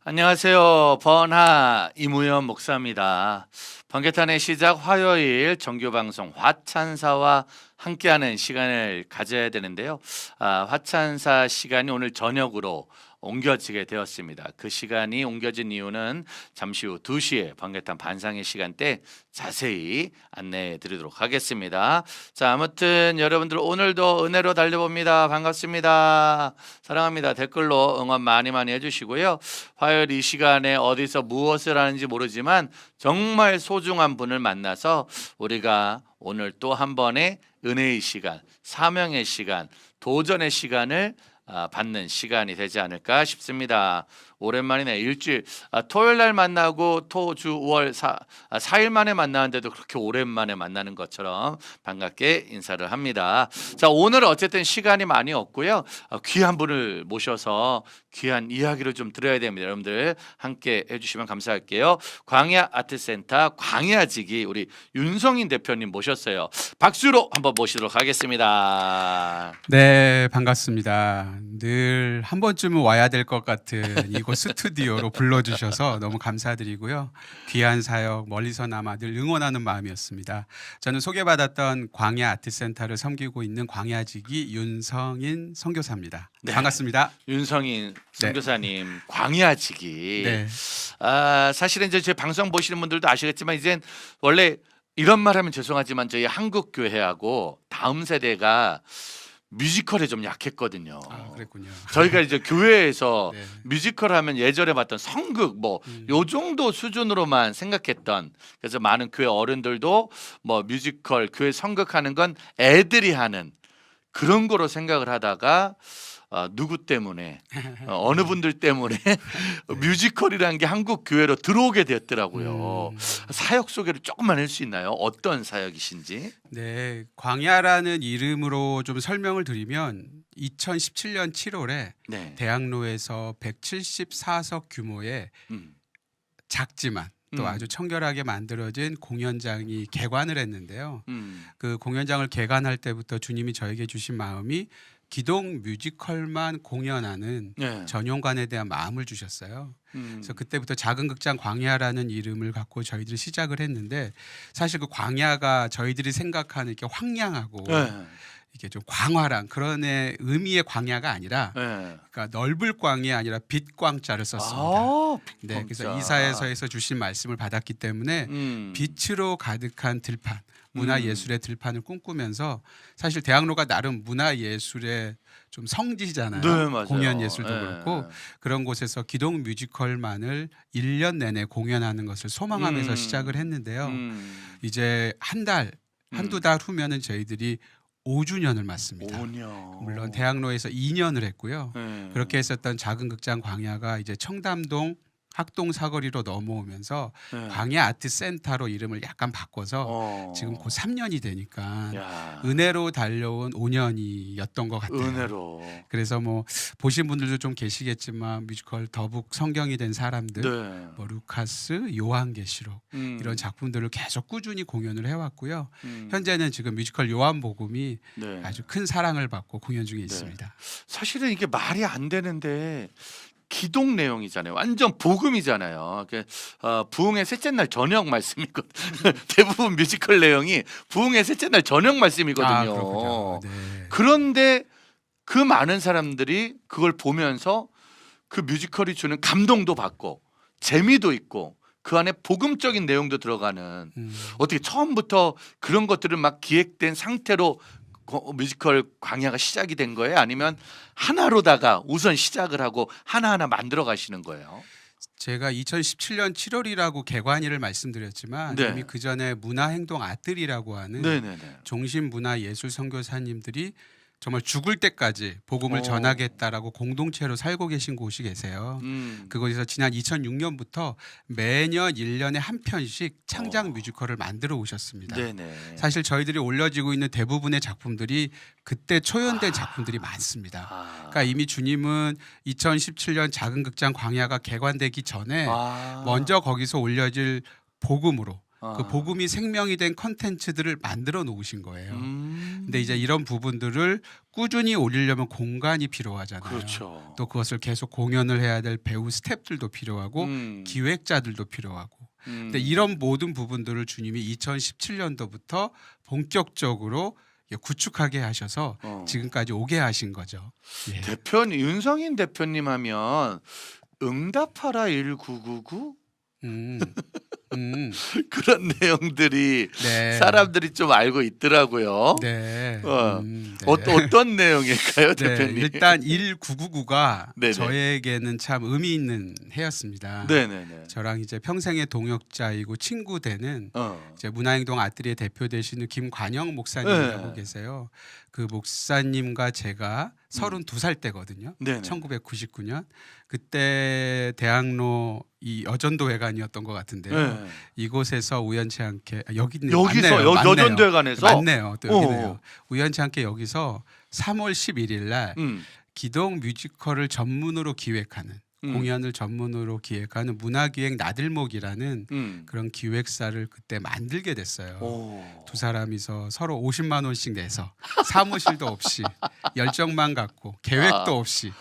안녕하세요. 번하 이무연 목사입니다. 번개탄의 시작 화요일 정규 방송 화찬사와 함께하는 시간을 가져야 되는데요. 화찬사 시간이 오늘 저녁으로 옮겨지게 되었습니다. 그 시간이 옮겨진 이유는 잠시 후 2시에 번개탄 반상의 시간대 자세히 안내해 드리도록 하겠습니다. 자, 아무튼 여러분들 오늘도 은혜로 달려봅니다. 반갑습니다. 사랑합니다. 댓글로 응원 많이 해주시고요. 화요일 이 시간에 어디서 무엇을 하는지 모르지만 정말 소중한 분을 만나서 우리가 오늘 또 한 번의 은혜의 시간, 사명의 시간, 도전의 시간을 받는 시간이 되지 않을까 싶습니다. 오랜만이네. 일주일 토요일 날 만나고 토주월 4일 만에 만나는데도 그렇게 오랜만에 만나는 것처럼 반갑게 인사를 합니다. 자, 오늘 어쨌든 시간이 많이 없고요. 귀한 분을 모셔서 귀한 이야기를 좀 들어야 됩니다. 여러분들 함께 해주시면 감사할게요. 광야 아트센터 광야지기 우리 윤성인 대표님 모셨어요. 박수로 한번 모시도록 하겠습니다. 네, 반갑습니다. 늘 한 번쯤은 와야 될 것 같은 이곳 스튜디오로 불러주셔서 너무 감사드리고요. 귀한 사역 멀리서나마 늘 응원하는 마음이었습니다. 저는 소개받았던 광야 아트센터를 섬기고 있는 광야지기 윤성인 선교사입니다. 네. 반갑습니다. 윤성인 선교사님 광야지기. 네. 사실은 이제 제 방송 보시는 분들도 아시겠지만 이젠 원래 이런 말하면 죄송하지만 저희 한국 교회하고 다음 세대가 뮤지컬에 좀 약했거든요. 그랬군요. 저희가 이제 교회에서 네. 뮤지컬 하면 예전에 봤던 성극 뭐 요 정도 수준으로만 생각했던, 그래서 많은 교회 어른들도 뭐 뮤지컬 교회 성극하는 건 애들이 하는 그런 거로 생각을 하다가 누구 때문에 어느 분들 때문에 뮤지컬이라는 게 한국 교회로 들어오게 되었더라고요. 사역 소개를 조금만 할 수 있나요? 어떤 사역이신지? 네, 광야라는 이름으로 좀 설명을 드리면 2017년 7월에 네. 대학로에서 174석 규모의 작지만 또 아주 청결하게 만들어진 공연장이 개관을 했는데요. 그 공연장을 개관할 때부터 주님이 저에게 주신 마음이 기동 뮤지컬만 공연하는 네. 전용관에 대한 마음을 주셨어요. 그래서 그때부터 작은 극장 광야라는 이름을 갖고 저희들이 시작을 했는데, 사실 그 광야가 저희들이 생각하는 이렇게 황량하고 네. 이게 좀 광활한 그런 의미의 광야가 아니라, 네. 그러니까 넓을 광이 아니라 빛광자를 썼습니다. 네, 그래서 빛광자. 이사야서에서 주신 말씀을 받았기 때문에 빛으로 가득한 들판, 문화예술의 들판을 꿈꾸면서, 사실 대학로가 나름 문화예술의 좀 성지잖아요. 네, 맞아요. 공연예술도 네. 그렇고 그런 곳에서 기동 뮤지컬만을 1년 내내 공연하는 것을 소망하면서 시작을 했는데요. 이제 한두 달 후면은 저희들이 5주년을 맞습니다. 5년. 물론 대학로에서 2년을 했고요. 네. 그렇게 했었던 작은 극장 광야가 이제 청담동 학동 사거리로 넘어오면서 네. 광야 아트 센터로 이름을 약간 바꿔서 지금 곧 3년이 되니까 야. 은혜로 달려온 5년이었던 것 같아요. 은혜로. 그래서 뭐 보신 분들도 좀 계시겠지만 뮤지컬 더북 성경이 된 사람들, 네. 뭐 루카스, 요한계시록 이런 작품들을 계속 꾸준히 공연을 해왔고요. 현재는 지금 뮤지컬 요한복음이 네. 아주 큰 사랑을 받고 공연 중에 있습니다. 사실은 이게 말이 안 되는데 기독 내용이잖아요. 완전 복음이잖아요. 부흥의 셋째 날 저녁 말씀이거든요. 대부분 뮤지컬 내용이 부흥의 셋째 날 저녁 말씀이거든요. 그렇군요. 네. 그런데 그 많은 사람들이 그걸 보면서 그 뮤지컬이 주는 감동도 받고 재미도 있고 그 안에 복음적인 내용도 들어가는, 어떻게 처음부터 그런 것들을 막 기획된 상태로 뮤지컬 광야가 시작이 된 거예요? 아니면 하나로다가 우선 시작을 하고 하나하나 만들어 가시는 거예요? 제가 2017년 7월이라고 개관일을 말씀드렸지만 네. 이미 그 전에 문화행동 아들이라고 하는 네네네. 종신문화예술 선교사님들이 정말 죽을 때까지 복음을 전하겠다라고 공동체로 살고 계신 곳이 계세요. 그곳에서 지난 2006년부터 매년 1년에 한 편씩 창작 뮤지컬을 만들어 오셨습니다. 네네. 사실 저희들이 올려지고 있는 대부분의 작품들이 그때 초연된 작품들이 많습니다. 그러니까 이미 주님은 2017년 작은 극장 광야가 개관되기 전에 먼저 거기서 올려질 복음으로 그 복음이 생명이 된 컨텐츠들을 만들어 놓으신 거예요. 근데 이제 이런 부분들을 꾸준히 올리려면 공간이 필요하잖아요. 그렇죠. 또 그것을 계속 공연을 해야 될 배우 스태프들도 필요하고 음. 기획자들도 필요하고. 음. 근데 이런 모든 부분들을 주님이 2017년도부터 본격적으로 구축하게 하셔서 지금까지 오게 하신 거죠. 예. 대표님 윤성인 대표님 하면 응답하라 1999 음, 그런 내용들이 네. 사람들이 좀 알고 있더라고요. 네. 네. 네. 어떤 내용일까요, 네, 대표님? 일단 1999가 네네. 저에게는 참 의미 있는 해였습니다. 네네네. 저랑 이제 평생의 동역자이고 친구 되는 어. 이제 문화행동 아트리에 대표 되시는 김관영 목사님이라고 네. 계세요. 그 목사님과 제가 32살 때거든요. 네네. 1999년 그때 대학로 이 여전도회관이었던 것 같은데요. 네. 이곳에서 우연치 않게 여기 여기서 여전도회관에서 맞네요. 또 여기네요. 우연치 않게 여기서 3월 11일 날 기동 뮤지컬을 전문으로 기획하는 공연을 전문으로 기획하는 문화기획 나들목이라는 그런 기획사를 그때 만들게 됐어요. 오. 두 사람이서 서로 50만 원씩 내서 사무실도 없이 열정만 갖고 계획도 없이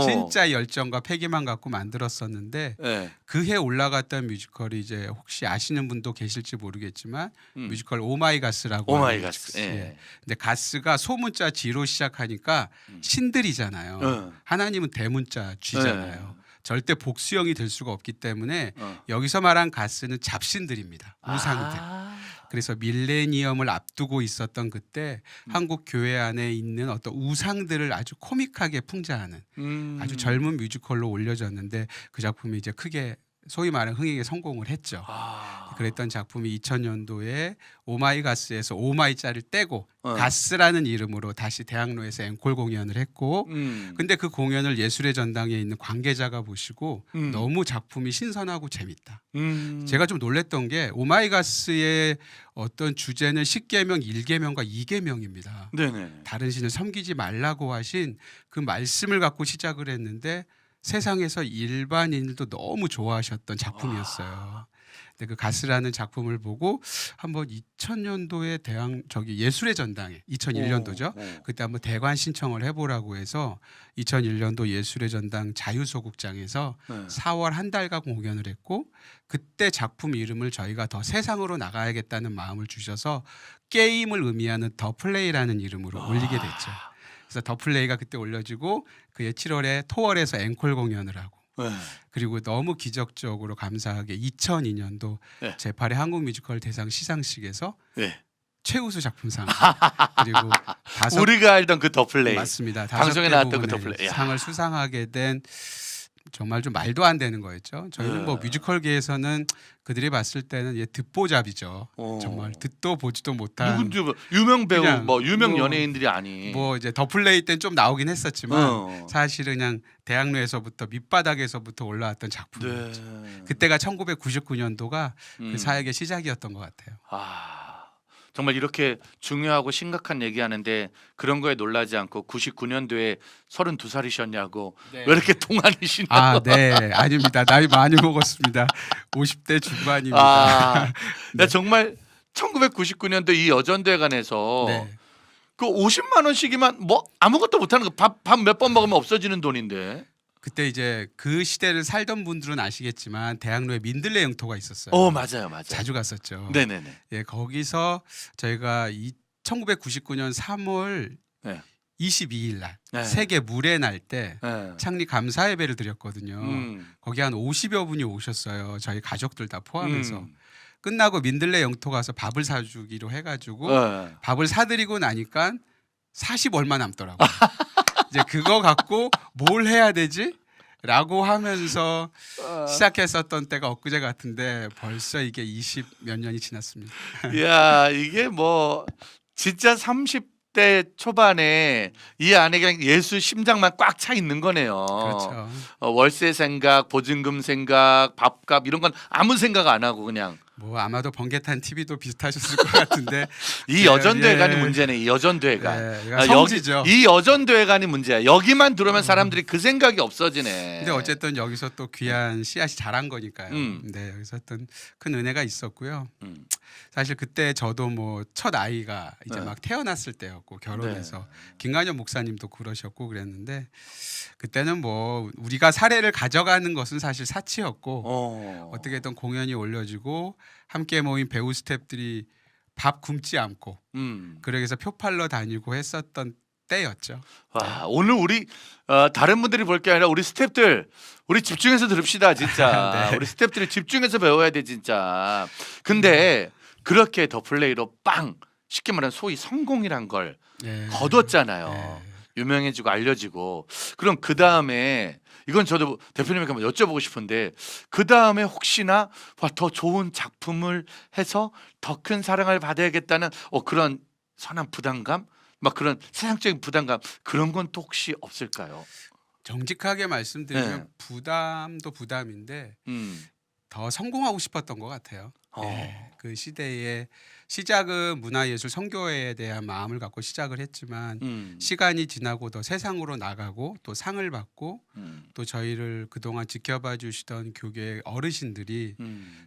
진짜 열정과 패기만 갖고 만들었었는데 네. 그 해 올라갔던 뮤지컬이 이제 혹시 아시는 분도 계실지 모르겠지만 뮤지컬 오마이가스라고 하는 오마이가스. 예. 근데 가스가 소문자 G로 시작하니까 신들이잖아요. 하나님은 대문자 G잖아요. 절대 복수형이 될 수가 없기 때문에 여기서 말한 가스는 잡신들입니다. 우상들. 그래서 밀레니엄을 앞두고 있었던 그때 한국 교회 안에 있는 어떤 우상들을 아주 코믹하게 풍자하는 아주 젊은 뮤지컬로 올려졌는데 그 작품이 이제 크게 소위 말하는 흥행에 성공을 했죠. 그랬던 작품이 2000년도에 오마이가스에서 오마이자를 떼고 가스라는 이름으로 다시 대학로에서 앵콜 공연을 했고 근데 그 공연을 예술의 전당에 있는 관계자가 보시고 너무 작품이 신선하고 재밌다. 제가 좀 놀랬던 게 오마이가스의 어떤 주제는 10계명, 1계명과 2계명입니다. 네네. 다른 신을 섬기지 말라고 하신 그 말씀을 갖고 시작을 했는데 세상에서 일반인들도 너무 좋아하셨던 작품이었어요. 근데 그 가스라는 작품을 보고 한번 2000년도에 예술의 전당에 2001년도죠. 그때 한번 대관 신청을 해보라고 해서 2001년도 예술의 전당 자유소극장에서 4월 한 달간 공연을 했고 그때 작품 이름을 저희가 더 세상으로 나가야겠다는 마음을 주셔서 게임을 의미하는 더 플레이라는 이름으로 올리게 됐죠. 그래서 더 플레이가 그때 올려지고 그해 7월에 토월에서 앵콜 공연을 하고 그리고 너무 기적적으로 감사하게 2002년도 제8회 한국 뮤지컬 대상 시상식에서 최우수 작품상 그리고 우리가 알던 그 더 플레이 맞습니다. 방송에 나왔던 그 더 플레이 상을 수상하게 된 정말 좀 말도 안 되는 거였죠. 저희는 뭐 뮤지컬계에서는 그들이 봤을 때는 듣보잡이죠. 정말 듣도 보지도 못한 누군지 유명 배우 그냥 유명 연예인들이 아니 뭐 이제 더 플레이 때는 좀 나오긴 했었지만 사실은 그냥 대학로에서부터 밑바닥에서부터 올라왔던 작품이었죠. 그때가 1999년도가 그 사역의 시작이었던 것 같아요. 정말 이렇게 중요하고 심각한 얘기하는데 그런 거에 놀라지 않고 99년도에 32살이셨냐고 왜 이렇게 동안이시냐고. 네. 아닙니다. 나이 많이 먹었습니다. 50대 중반입니다. 네. 정말 1999년도 이 여전대관에서 그 50만 원씩이면 뭐 아무것도 못하는 거 밥 몇 번 먹으면 없어지는 돈인데. 그때 이제 그 시대를 살던 분들은 아시겠지만 대학로에 민들레 영토가 있었어요. 맞아요. 자주 갔었죠. 네네네. 거기서 저희가 1999년 3월 22일 날 세계 물의 날 때 창립 감사 예배를 드렸거든요. 거기 한 50여 분이 오셨어요. 저희 가족들 다 포함해서. 끝나고 민들레 영토 가서 밥을 사주기로 해가지고 밥을 사드리고 나니까 40 얼마 남더라고요. 이제 그거 갖고 뭘 해야 되지? 라고 하면서 시작했었던 때가 엊그제 같은데 벌써 이게 20 몇 년이 지났습니다. 이야 이게 뭐 진짜 30대 초반에 이 안에 그냥 예수 심장만 꽉 차 있는 거네요. 그렇죠. 월세 생각, 보증금 생각, 밥값 이런 건 아무 생각 안 하고 그냥 뭐 아마도 번개탄 TV도 비슷하셨을 것 같은데 이 여전도회관이 예. 문제네. 이 여전도회관. 예, 성지죠. 이 여전도회관이 문제야. 여기만 들어오면 사람들이 그 생각이 없어지네. 근데 어쨌든 여기서 또 귀한 씨앗이 자란 거니까요. 네, 여기서 어떤 큰 은혜가 있었고요. 음. 사실 그때 저도 뭐 첫 아이가 이제 네. 막 태어났을 때였고 결혼해서 네. 김관현 목사님도 그러셨고 그랬는데 그때는 뭐 우리가 사례를 가져가는 것은 사실 사치였고 어떻게든 공연이 올려지고 함께 모인 배우 스태프들이 밥 굶지 않고 그러기 위해서 표 팔러 다니고 했었던 때였죠. 와, 오늘 우리 다른 분들이 볼 게 아니라 우리 스태프들 우리 집중해서 들읍시다 진짜. 네. 우리 스태프들이 집중해서 배워야 돼 진짜. 근데 그렇게 더 플레이로 빵 쉽게 말하면 소위 성공이란 걸 예. 거뒀잖아요. 예. 유명해지고 알려지고. 그럼 그 다음에 이건 저도 대표님에게 한번 여쭤보고 싶은데 그 다음에 혹시나 더 좋은 작품을 해서 더 큰 사랑을 받아야겠다는 그런 선한 부담감, 막 그런 세상적인 부담감 그런 건 또 혹시 없을까요? 정직하게 말씀드리면 네. 부담도 부담인데 더 성공하고 싶었던 것 같아요. 네, 그 시대의 시작은 문화예술 선교회에 대한 마음을 갖고 시작을 했지만 시간이 지나고 더 세상으로 나가고 또 상을 받고 또 저희를 그동안 지켜봐 주시던 교계 어르신들이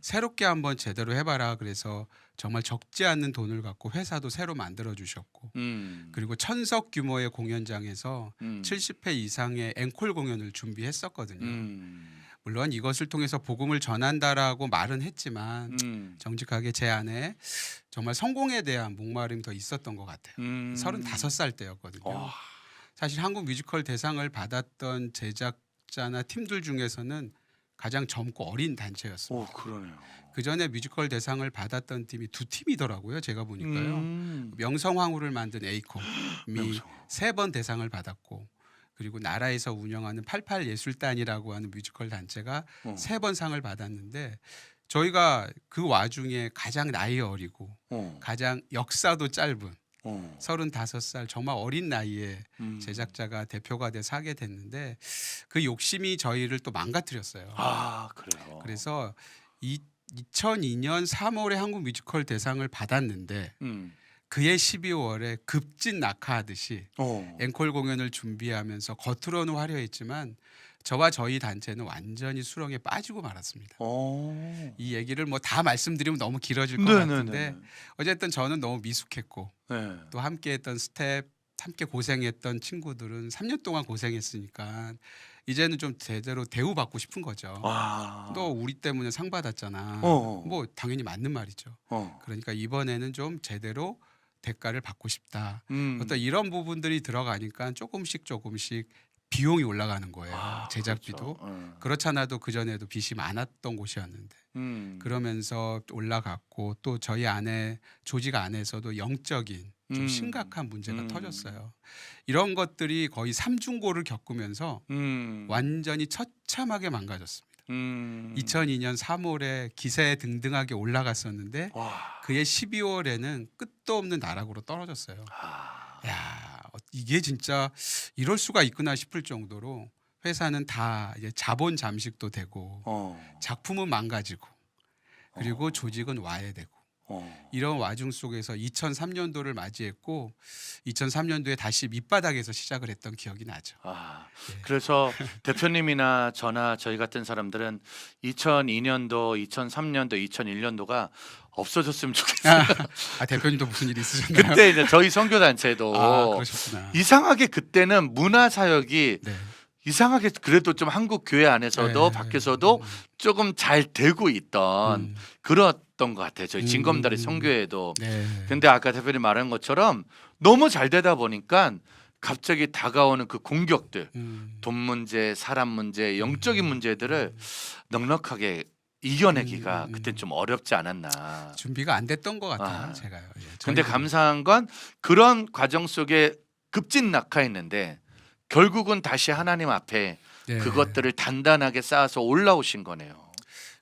새롭게 한번 제대로 해봐라 그래서 정말 적지 않은 돈을 갖고 회사도 새로 만들어 주셨고 그리고 1000석 규모의 공연장에서 70회 이상의 앵콜 공연을 준비했었거든요. 물론 이것을 통해서 복음을 전한다라고 말은 했지만 정직하게 제 안에 정말 성공에 대한 목마름이 더 있었던 것 같아요. 35살 때였거든요. 사실 한국 뮤지컬 대상을 받았던 제작자나 팀들 중에서는 가장 젊고 어린 단체였습니다. 그러네요. 그 전에 뮤지컬 대상을 받았던 팀이 2팀이더라고요. 제가 보니까요. 명성황후를 만든 에이콤이 3번 대상을 받았고 그리고 나라에서 운영하는 88예술단이라고 하는 뮤지컬 단체가 3번 상을 받았는데 저희가 그 와중에 가장 나이 어리고 가장 역사도 짧은 35살 정말 어린 나이에 제작자가 대표가 돼서 하게 됐는데 그 욕심이 저희를 또 망가뜨렸어요. 그래요. 그래서 2002년 3월에 한국 뮤지컬 대상을 받았는데 그해 12월에 급진 낙하하듯이 앵콜 공연을 준비하면서 겉으로는 화려했지만 저와 저희 단체는 완전히 수렁에 빠지고 말았습니다. 이 얘기를 뭐 다 말씀드리면 너무 길어질 것 같은데 어쨌든 저는 너무 미숙했고 또 함께했던 스텝 함께 고생했던 친구들은 3년 동안 고생했으니까 이제는 좀 제대로 대우받고 싶은 거죠. 너 우리 때문에 상 받았잖아. 뭐 당연히 맞는 말이죠. 그러니까 이번에는 좀 제대로 대가를 받고 싶다. 어떤 이런 부분들이 들어가니까 조금씩 비용이 올라가는 거예요. 제작비도. 그렇죠. 그렇잖아도 그전에도 빚이 많았던 곳이었는데 그러면서 올라갔고 또 저희 안에 조직 안에서도 영적인 좀 심각한 문제가 터졌어요. 이런 것들이 거의 삼중고를 겪으면서 완전히 처참하게 망가졌습니다. 2002년 3월에 기세에 등등하게 올라갔었는데 그해 12월에는 끝도 없는 나락으로 떨어졌어요. 야, 이게 진짜 이럴 수가 있구나 싶을 정도로 회사는 다 이제 자본 잠식도 되고 작품은 망가지고 그리고 조직은 와해되고 이런 와중 속에서 2003년도를 맞이했고 2003년도에 다시 밑바닥에서 시작을 했던 기억이 나죠. 그래서 대표님이나 저나 저희 같은 사람들은 2002년도, 2003년도, 2001년도가 없어졌으면 좋겠어요. 대표님도 무슨 일 있으셨나요? 그때 이제 저희 선교 단체도 그러셨구나. 이상하게 그때는 문화 사역이 네. 이상하게 그래도 좀 한국 교회 안에서도 네. 밖에서도 조금 잘 되고 있던 그랬던 것 같아요. 저희 진검다리 선교회도. 네. 근데 아까 대표님 말한 것처럼 너무 잘 되다 보니까 갑자기 다가오는 그 공격들, 돈 문제, 사람 문제, 영적인 문제들을 넉넉하게 이겨내기가 그때 좀 어렵지 않았나. 준비가 안 됐던 것 같아요. 제가요. 근데 감사한 건 그런 과정 속에 급진 낙하했는데 결국은 다시 하나님 앞에 네. 그것들을 단단하게 쌓아서 올라오신 거네요.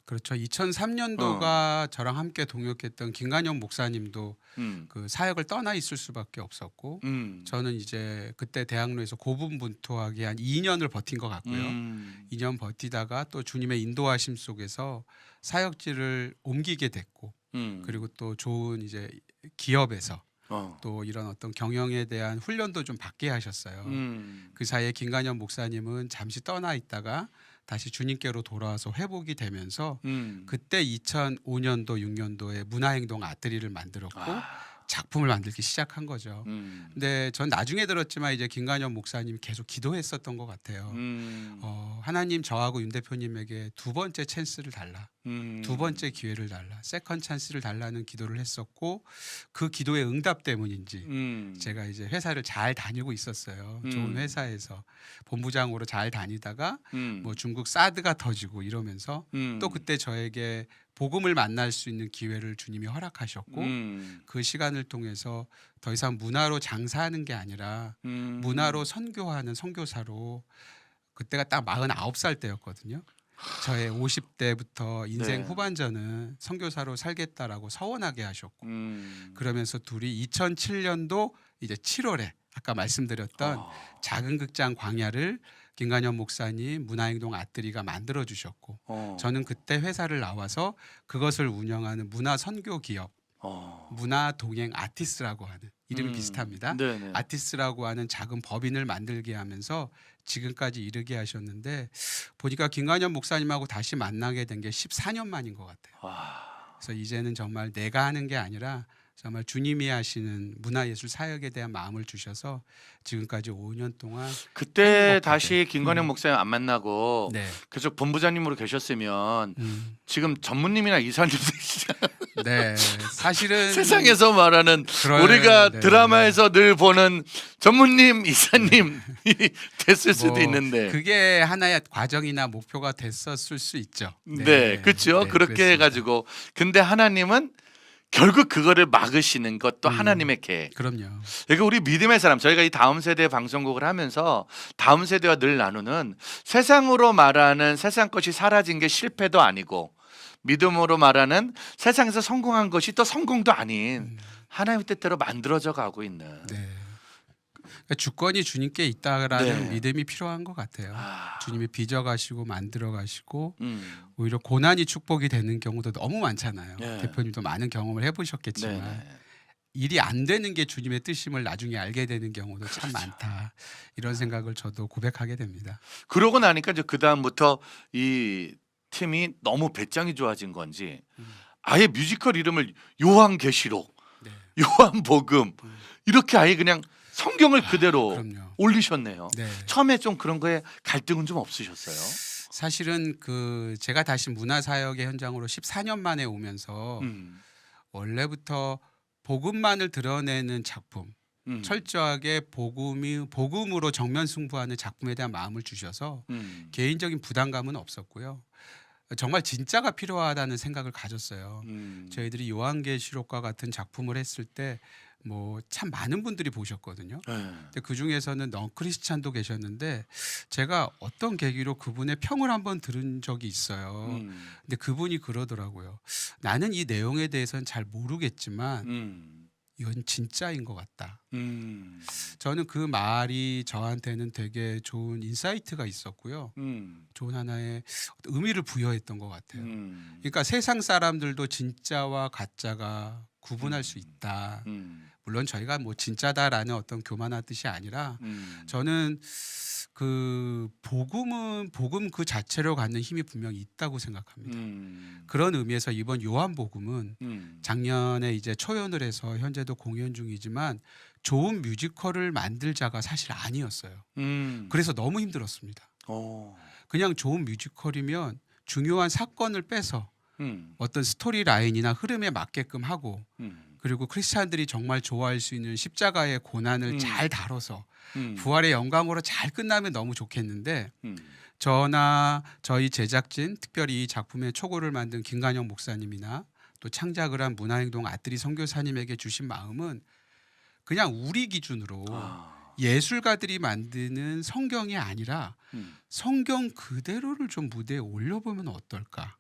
그렇죠. 2003년도가 저랑 함께 동역했던 김관영 목사님도 그 사역을 떠나 있을 수밖에 없었고 저는 이제 그때 대학로에서 고분분투하게 한 2년을 버틴 것 같고요. 2년 버티다가 또 주님의 인도하심 속에서 사역지를 옮기게 됐고 그리고 또 좋은 이제 기업에서 또 이런 어떤 경영에 대한 훈련도 좀 받게 하셨어요. 그 사이에 김관영 목사님은 잠시 떠나 있다가 다시 주님께로 돌아와서 회복이 되면서 그때 2005년도 6년도에 문화행동 아트리를 만들었고 작품을 만들기 시작한 거죠. 근데 전 나중에 들었지만 이제 김관영 목사님이 계속 기도했었던 것 같아요. 하나님 저하고 윤 대표님에게 두 번째 찬스를 달라. 두 번째 기회를 달라. 세컨 찬스를 달라는 기도를 했었고 그 기도의 응답 때문인지 제가 이제 회사를 잘 다니고 있었어요. 좋은 회사에서 본부장으로 잘 다니다가 뭐 중국 사드가 터지고 이러면서 또 그때 저에게 복음을 만날 수 있는 기회를 주님이 허락하셨고 그 시간을 통해서 더 이상 문화로 장사하는 게 아니라 문화로 선교하는 선교사로 그때가 딱 49살 때였거든요. 저의 50대부터 인생 네. 후반전은 선교사로 살겠다라고 서원하게 하셨고 그러면서 둘이 2007년도 이제 7월에 아까 말씀드렸던 작은 극장 광야를 김관영 목사님 문화행동 아뜨리가 만들어 주셨고 저는 그때 회사를 나와서 그것을 운영하는 문화 선교 기업 문화 동행 아티스라고 하는 이름이 비슷합니다. 네네. 아티스라고 하는 작은 법인을 만들게 하면서 지금까지 이르게 하셨는데 보니까 김관영 목사님하고 다시 만나게 된 게 14년 만인 것 같아요. 그래서 이제는 정말 내가 하는 게 아니라 정말 주님이 하시는 문화예술 사역에 대한 마음을 주셔서 지금까지 5년 동안 그때 행복하게. 다시 김관영 목사님 안 만나고 네. 계속 본부장님으로 계셨으면 지금 전무님이나 이사님 네. 사실은 세상에서 말하는 그럴- 우리가 네. 드라마에서 늘 보는 전무님, 이사님이 됐을 수도 뭐 있는데. 그게 하나의 과정이나 목표가 됐었을 수 있죠. 네, 그렇죠. 네, 그렇게 그랬습니다. 해가지고 근데 하나님은 결국 그거를 막으시는 것도 하나님의 계획. 그럼요. 그러니까 우리 믿음의 사람, 저희가 이 다음 세대 방송국을 하면서 다음 세대와 늘 나누는 세상으로 말하는 세상 것이 사라진 게 실패도 아니고 믿음으로 말하는 세상에서 성공한 것이 또 성공도 아닌 하나님의 뜻대로 만들어져 가고 있는. 네. 그러니까 주권이 주님께 있다라는 네. 믿음이 필요한 것 같아요. 주님이 빚어가시고 만들어가시고 음. 오히려 고난이 축복이 되는 경우도 너무 많잖아요. 네. 대표님도 많은 경험을 해보셨겠지만 네네. 일이 안 되는 게 주님의 뜻임을 나중에 알게 되는 경우도 참 많다. 이런 생각을 저도 고백하게 됩니다. 그러고 나니까 이제 그 다음부터 이 팀이 너무 배짱이 좋아진 건지 아예 뮤지컬 이름을 요한계시록, 네. 요한복음 이렇게 아예 그냥 성경을 그대로 그럼요. 올리셨네요. 네. 처음에 좀 그런 거에 갈등은 좀 없으셨어요? 사실은 그 제가 다시 문화사역의 현장으로 14년 만에 오면서 원래부터 복음만을 드러내는 작품, 철저하게 복음으로 정면 승부하는 작품에 대한 마음을 주셔서 개인적인 부담감은 없었고요. 정말 진짜가 필요하다는 생각을 가졌어요. 저희들이 요한계시록과 같은 작품을 했을 때 뭐 참 많은 분들이 보셨거든요. 네. 근데 그 중에서는 넌크리스찬도 계셨는데 제가 어떤 계기로 그분의 평을 한번 들은 적이 있어요. 근데 그분이 그러더라고요. 나는 이 내용에 대해서는 잘 모르겠지만 이건 진짜인 것 같다. 저는 그 말이 저한테는 되게 좋은 인사이트가 있었고요. 좋은 하나의 의미를 부여했던 것 같아요. 그러니까 세상 사람들도 진짜와 가짜가 구분할 수 있다. 물론 저희가 뭐 진짜다라는 어떤 교만한 뜻이 아니라 저는 그 복음 그 자체로 갖는 힘이 분명히 있다고 생각합니다. 그런 의미에서 이번 요한복음은 작년에 이제 초연을 해서 현재도 공연 중이지만 좋은 뮤지컬을 만들 자가 사실 아니었어요. 그래서 너무 힘들었습니다. 그냥 좋은 뮤지컬이면 중요한 사건을 빼서 어떤 스토리 라인이나 흐름에 맞게끔 하고 그리고 크리스찬들이 정말 좋아할 수 있는 십자가의 고난을 잘 다뤄서 부활의 영광으로 잘 끝나면 너무 좋겠는데 저나 저희 제작진 특별히 이 작품의 초고를 만든 김관영 목사님이나 또 창작을 한 문화행동 아뜨리 선교사님에게 주신 마음은 그냥 우리 기준으로 예술가들이 만드는 성경이 아니라 음. 성경 그대로를 좀 무대에 올려보면 어떨까?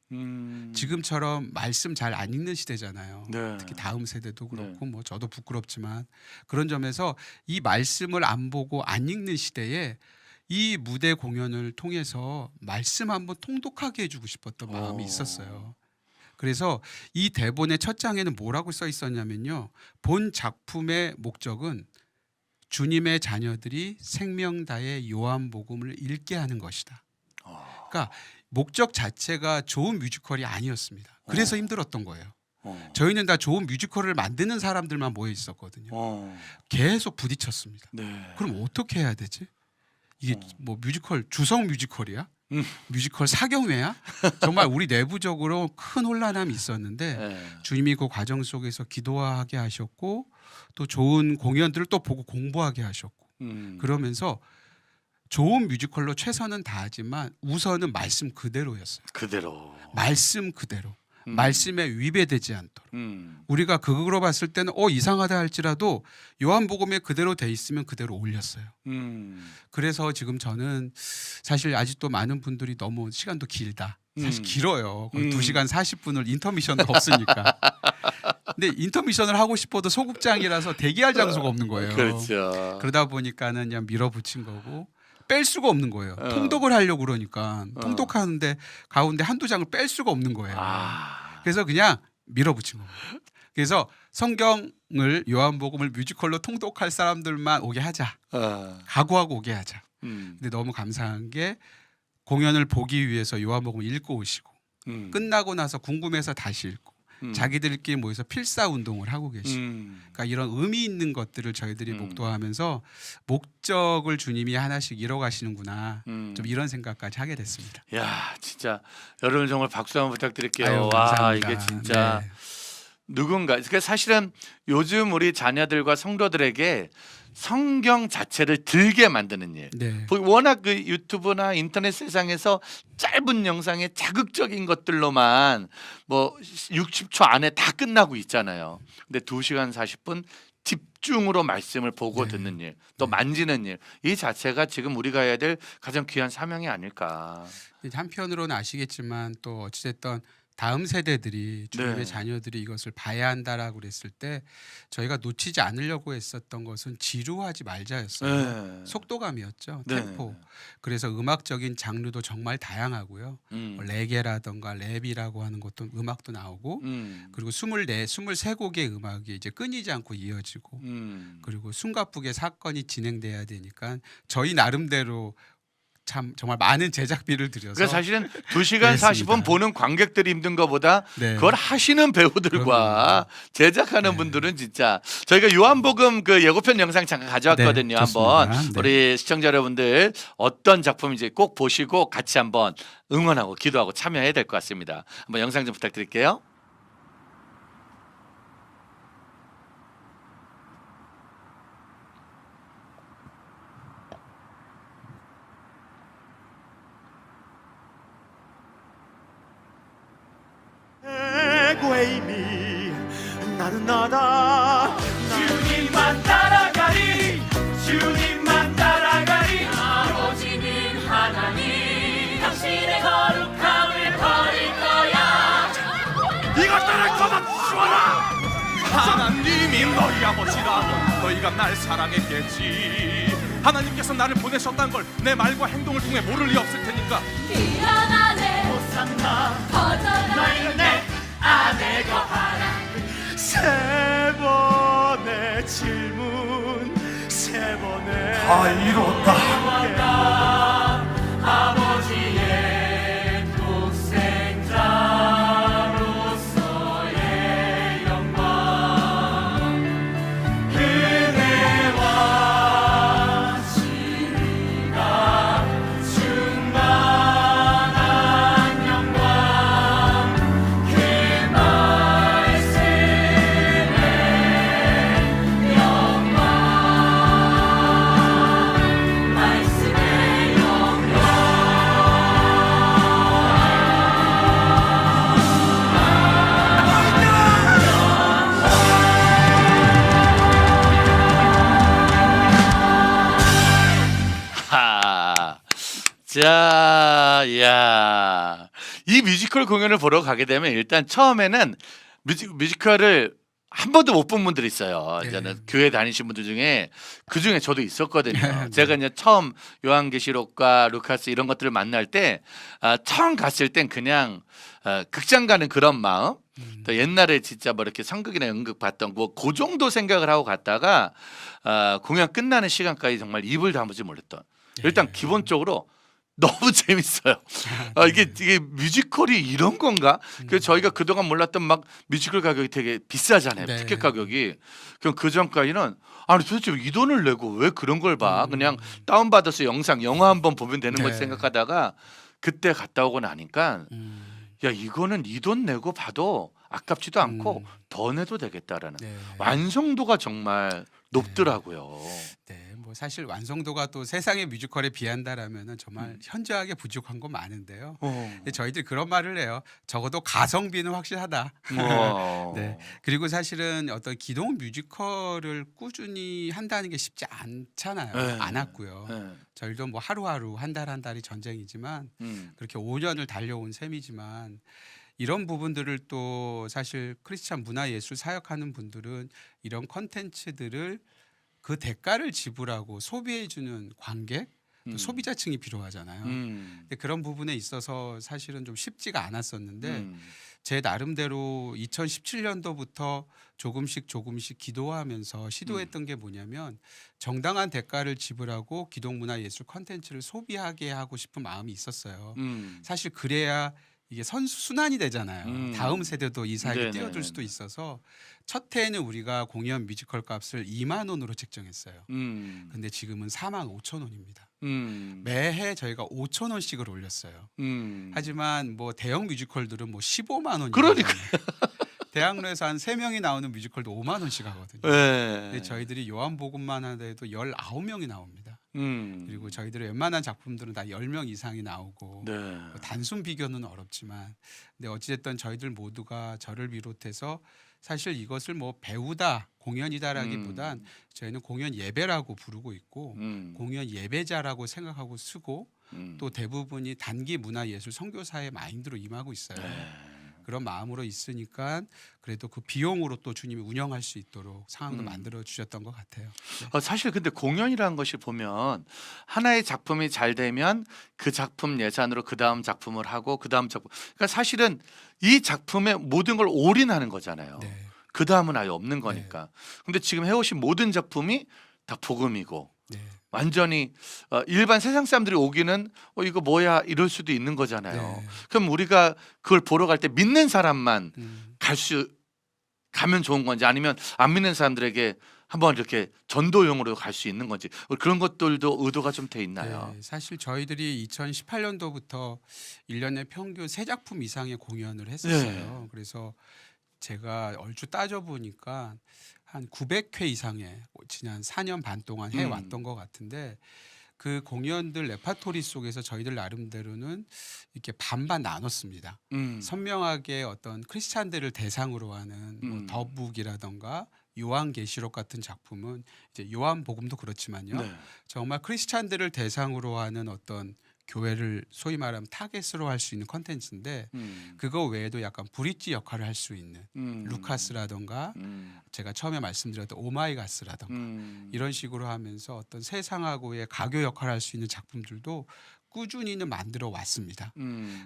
지금처럼 말씀 잘 안 읽는 시대잖아요. 네. 특히 다음 세대도 그렇고 뭐 저도 부끄럽지만 그런 점에서 이 말씀을 안 보고 안 읽는 시대에 이 무대 공연을 통해서 말씀 한번 통독하게 해주고 싶었던 마음이 있었어요. 그래서 이 대본의 첫 장에는 뭐라고 써 있었냐면요. 본 작품의 목적은 주님의 자녀들이 생명 다해 요한복음을 읽게 하는 것이다. 그러니까 목적 자체가 좋은 뮤지컬이 아니었습니다. 그래서 힘들었던 거예요. 저희는 다 좋은 뮤지컬을 만드는 사람들만 모여 있었거든요. 계속 부딪혔습니다. 네. 그럼 어떻게 해야 되지? 이게 뭐 뮤지컬 주성 뮤지컬이야? 뮤지컬 사경회야? 정말 우리 내부적으로 큰 혼란함이 있었는데 네. 주님이 그 과정 속에서 기도하게 하셨고 또 좋은 공연들을 또 보고 공부하게 하셨고 그러면서 좋은 뮤지컬로 최선은 다하지만 우선은 말씀 그대로였어요. 그대로. 말씀 그대로. 말씀에 위배되지 않도록. 음. 우리가 극으로 봤을 때는 이상하다 할지라도 요한복음에 그대로 돼 있으면 그대로 올렸어요. 그래서 지금 저는 사실 아직도 많은 분들이 너무 시간도 길다. 사실 길어요. 거의 2시간 40분을 인터미션도 없으니까. 근데 인터미션을 하고 싶어도 소극장이라서 대기할 장소가 없는 거예요. 그렇죠. 그러다 보니까는 그냥 밀어붙인 거고 뺄 수가 없는 거예요. 통독을 하려고 그러니까 통독하는데 가운데 한두 장을 뺄 수가 없는 거예요. 그래서 그냥 밀어붙인 겁니다. 그래서 성경을 요한복음을 뮤지컬로 통독할 사람들만 오게 하자. 각오하고 오게 하자. 근데 너무 감사한 게 공연을 보기 위해서 요한복음을 읽고 오시고 끝나고 나서 궁금해서 다시 읽고 자기들끼리 모여서 필사 운동을 하고 계시고 그러니까 이런 의미 있는 것들을 저희들이 목도하면서 목적을 주님이 하나씩 이뤄가시는구나 좀 이런 생각까지 하게 됐습니다. 야, 진짜 여러분 정말 박수 한번 부탁드릴게요. 아유, 와, 감사합니다. 이게 진짜 네. 누군가 그러니까 사실은 요즘 우리 자녀들과 성도들에게 성경 자체를 들게 만드는 일. 네. 워낙 그 유튜브나 인터넷 세상에서 짧은 영상에 자극적인 것들로만 뭐 60초 안에 다 끝나고 있잖아요. 근데 2시간 40분 집중으로 말씀을 보고 네. 듣는 일, 또 만지는 일, 이 자체가 지금 우리가 해야 될 가장 귀한 사명이 아닐까. 한편으로는 아시겠지만 또 어찌됐든 다음 세대들이 주님의 네. 자녀들이 이것을 봐야 한다라고 그랬을 때 저희가 놓치지 않으려고 했었던 것은 지루하지 말자였어요. 네. 속도감이었죠. 네. 템포. 그래서 음악적인 장르도 정말 다양하고요. 뭐 레게라던가 랩이라고 하는 것도 음악도 나오고 그리고 23곡의 음악이 이제 끊이지 않고 이어지고 그리고 숨가쁘게 사건이 진행돼야 되니까 저희 나름대로 참 정말 많은 제작비를 들여서 그러니까 사실은 2시간 40분 보는 관객들이 힘든 것보다 네. 그걸 하시는 배우들과 제작하는 네. 분들은 진짜 저희가 요한복음 그 예고편 영상 잠깐 가져왔거든요. 네, 한번 좋습니다. 네. 우리 시청자 여러분들 어떤 작품인지 꼭 보시고 같이 한번 응원하고 기도하고 참여해야 될 것 같습니다. 한번 영상 좀 부탁드릴게요. 최고의 힘이 나는 나다 주님만 따라가리 주님만 따라가리 아버지는 하나님 당신의 거룩함을 버릴 거야 이것들을 걷어주어라 하나님이 너희 아버지라 너희가 날 사랑했겠지 하나님께서 나를 보내셨다는 걸 내 말과 행동을 통해 모를 리 없을 테니까 미안하네 못 산다 거절하네 너희는 내 안에 거하라 세 번의 질문 세 번의 다 이뤘다 아버지의 독생자로서의 영광 은혜와 진리가 충만한 영광 그 말씀의 영광 자, 야, 이 뮤지컬 공연을 보러 가게 되면 일단 처음에는 뮤지컬을 한 번도 못 본 분들이 있어요. 네. 이제는 교회 다니신 분들 중에 그 중에 저도 있었거든요. 네. 제가 이제 처음 요한계시록과 루카스 이런 것들을 만날 때 처음 갔을 땐 그냥 극장 가는 그런 마음. 또 옛날에 진짜 뭐 이렇게 상극이나 연극 봤던 그 정도 생각을 하고 갔다가 공연 끝나는 시간까지 정말 입을 다물지 못했던. 일단 기본적으로 너무 재밌어요. 이게 뮤지컬이 이런 건가? 그래서 저희가 그동안 몰랐던 막 뮤지컬 가격이 되게 비싸잖아요. 네. 티켓 가격이. 그럼 그 전까지는 아니 도대체 이 돈을 내고 왜 그런 걸 봐? 그냥 다운 받아서 영화 한번 보면 되는 거지 네. 생각하다가 그때 갔다 오고 나니까 음. 야 이거는 이 돈 내고 봐도 아깝지도 않고 더 내도 되겠다라는 네. 완성도가 정말 높더라고요. 네, 뭐 사실 완성도가 또 세상의 뮤지컬에 비한다라면은 정말 현저하게 부족한 건 많은데요. 근데 저희들이 그런 말을 해요. 적어도 가성비는 확실하다. 네. 그리고 사실은 어떤 기동 뮤지컬을 꾸준히 한다는 게 쉽지 않잖아요. 네. 않았고요. 네. 저희도 뭐 하루하루 한 달 한 달이 전쟁이지만 그렇게 5년을 달려온 셈이지만 이런 부분들을 또 사실 크리스찬 문화예술 사역하는 분들은 이런 컨텐츠들을 그 대가를 지불하고 소비해주는 관객, 또 소비자층이 필요하잖아요. 근데 그런 부분에 있어서 사실은 좀 쉽지가 않았었는데 제 나름대로 2017년도부터 조금씩 기도하면서 시도했던 게 뭐냐면 정당한 대가를 지불하고 기독문화예술 컨텐츠를 소비하게 하고 싶은 마음이 있었어요. 사실 그래야 이게 선순환이 되잖아요. 다음 세대도 이 사이에 네네네네. 뛰어들 수도 있어서 첫 해에는 우리가 공연 뮤지컬 값을 2만 원으로 책정했어요. 근데 지금은 4만 5천 원입니다. 매해 저희가 5천 원씩을 올렸어요. 하지만 뭐 대형 뮤지컬들은 뭐 15만 원이에요. 그러니까. 대학로에서 한 3명이 나오는 뮤지컬도 5만 원씩 하거든요. 네. 근데 저희들이 요한복음만 하더라도 19명이 나옵니다. 그리고 저희들의 웬만한 작품들은 다 10명 이상이 나오고 네. 뭐 단순 비교는 어렵지만 근데 어찌됐든 저희들 모두가 저를 비롯해서 사실 이것을 뭐 배우다 공연이다라기보단 저희는 공연 예배라고 부르고 있고 공연 예배자라고 생각하고 쓰고 또 대부분이 단기 문화예술 선교사의 마인드로 임하고 있어요. 네. 그런 마음으로 있으니까 그래도 그 비용으로 또 주님이 운영할 수 있도록 상황도 만들어 주셨던 것 같아요. 사실 근데 공연이라는 것이 보면 하나의 작품이 잘 되면 그 작품 예산으로 그 다음 작품을 하고 그 다음 작품. 그러니까 사실은 이 작품에 모든 걸 올인하는 거잖아요. 네. 그 다음은 아예 없는 거니까. 근데 지금 해오신 모든 작품이 다 복음이고 네. 완전히 일반 세상 사람들이 오기는 이거 뭐야 이럴 수도 있는 거잖아요. 네. 그럼 우리가 그걸 보러 갈 때 믿는 사람만 음. 가면 좋은 건지 아니면 안 믿는 사람들에게 한번 이렇게 전도용으로 갈 수 있는 건지 그런 것들도 의도가 좀 돼 있나요? 네, 사실 저희들이 2018년도부터 1년에 평균 3작품 이상의 공연을 했었어요. 네. 그래서 제가 얼추 따져보니까 한 900회 이상의 지난 4년 반 동안 해왔던 것 같은데 그 공연들 레파토리 속에서 저희들 나름대로는 이렇게 반반 나눴습니다. 선명하게 어떤 크리스찬들을 대상으로 하는 뭐 더북이라던가 요한계시록 같은 작품은 이제 요한복음도 그렇지만요. 네. 정말 크리스찬들을 대상으로 하는 어떤 교회를 소위 말하면 타겟으로 할 수 있는 컨텐츠인데 그거 외에도 약간 브릿지 역할을 할 수 있는 루카스라던가 제가 처음에 말씀드렸던 오마이갓스라던가 이런 식으로 하면서 어떤 세상하고의 가교 역할을 할 수 있는 작품들도 꾸준히는 만들어 왔습니다.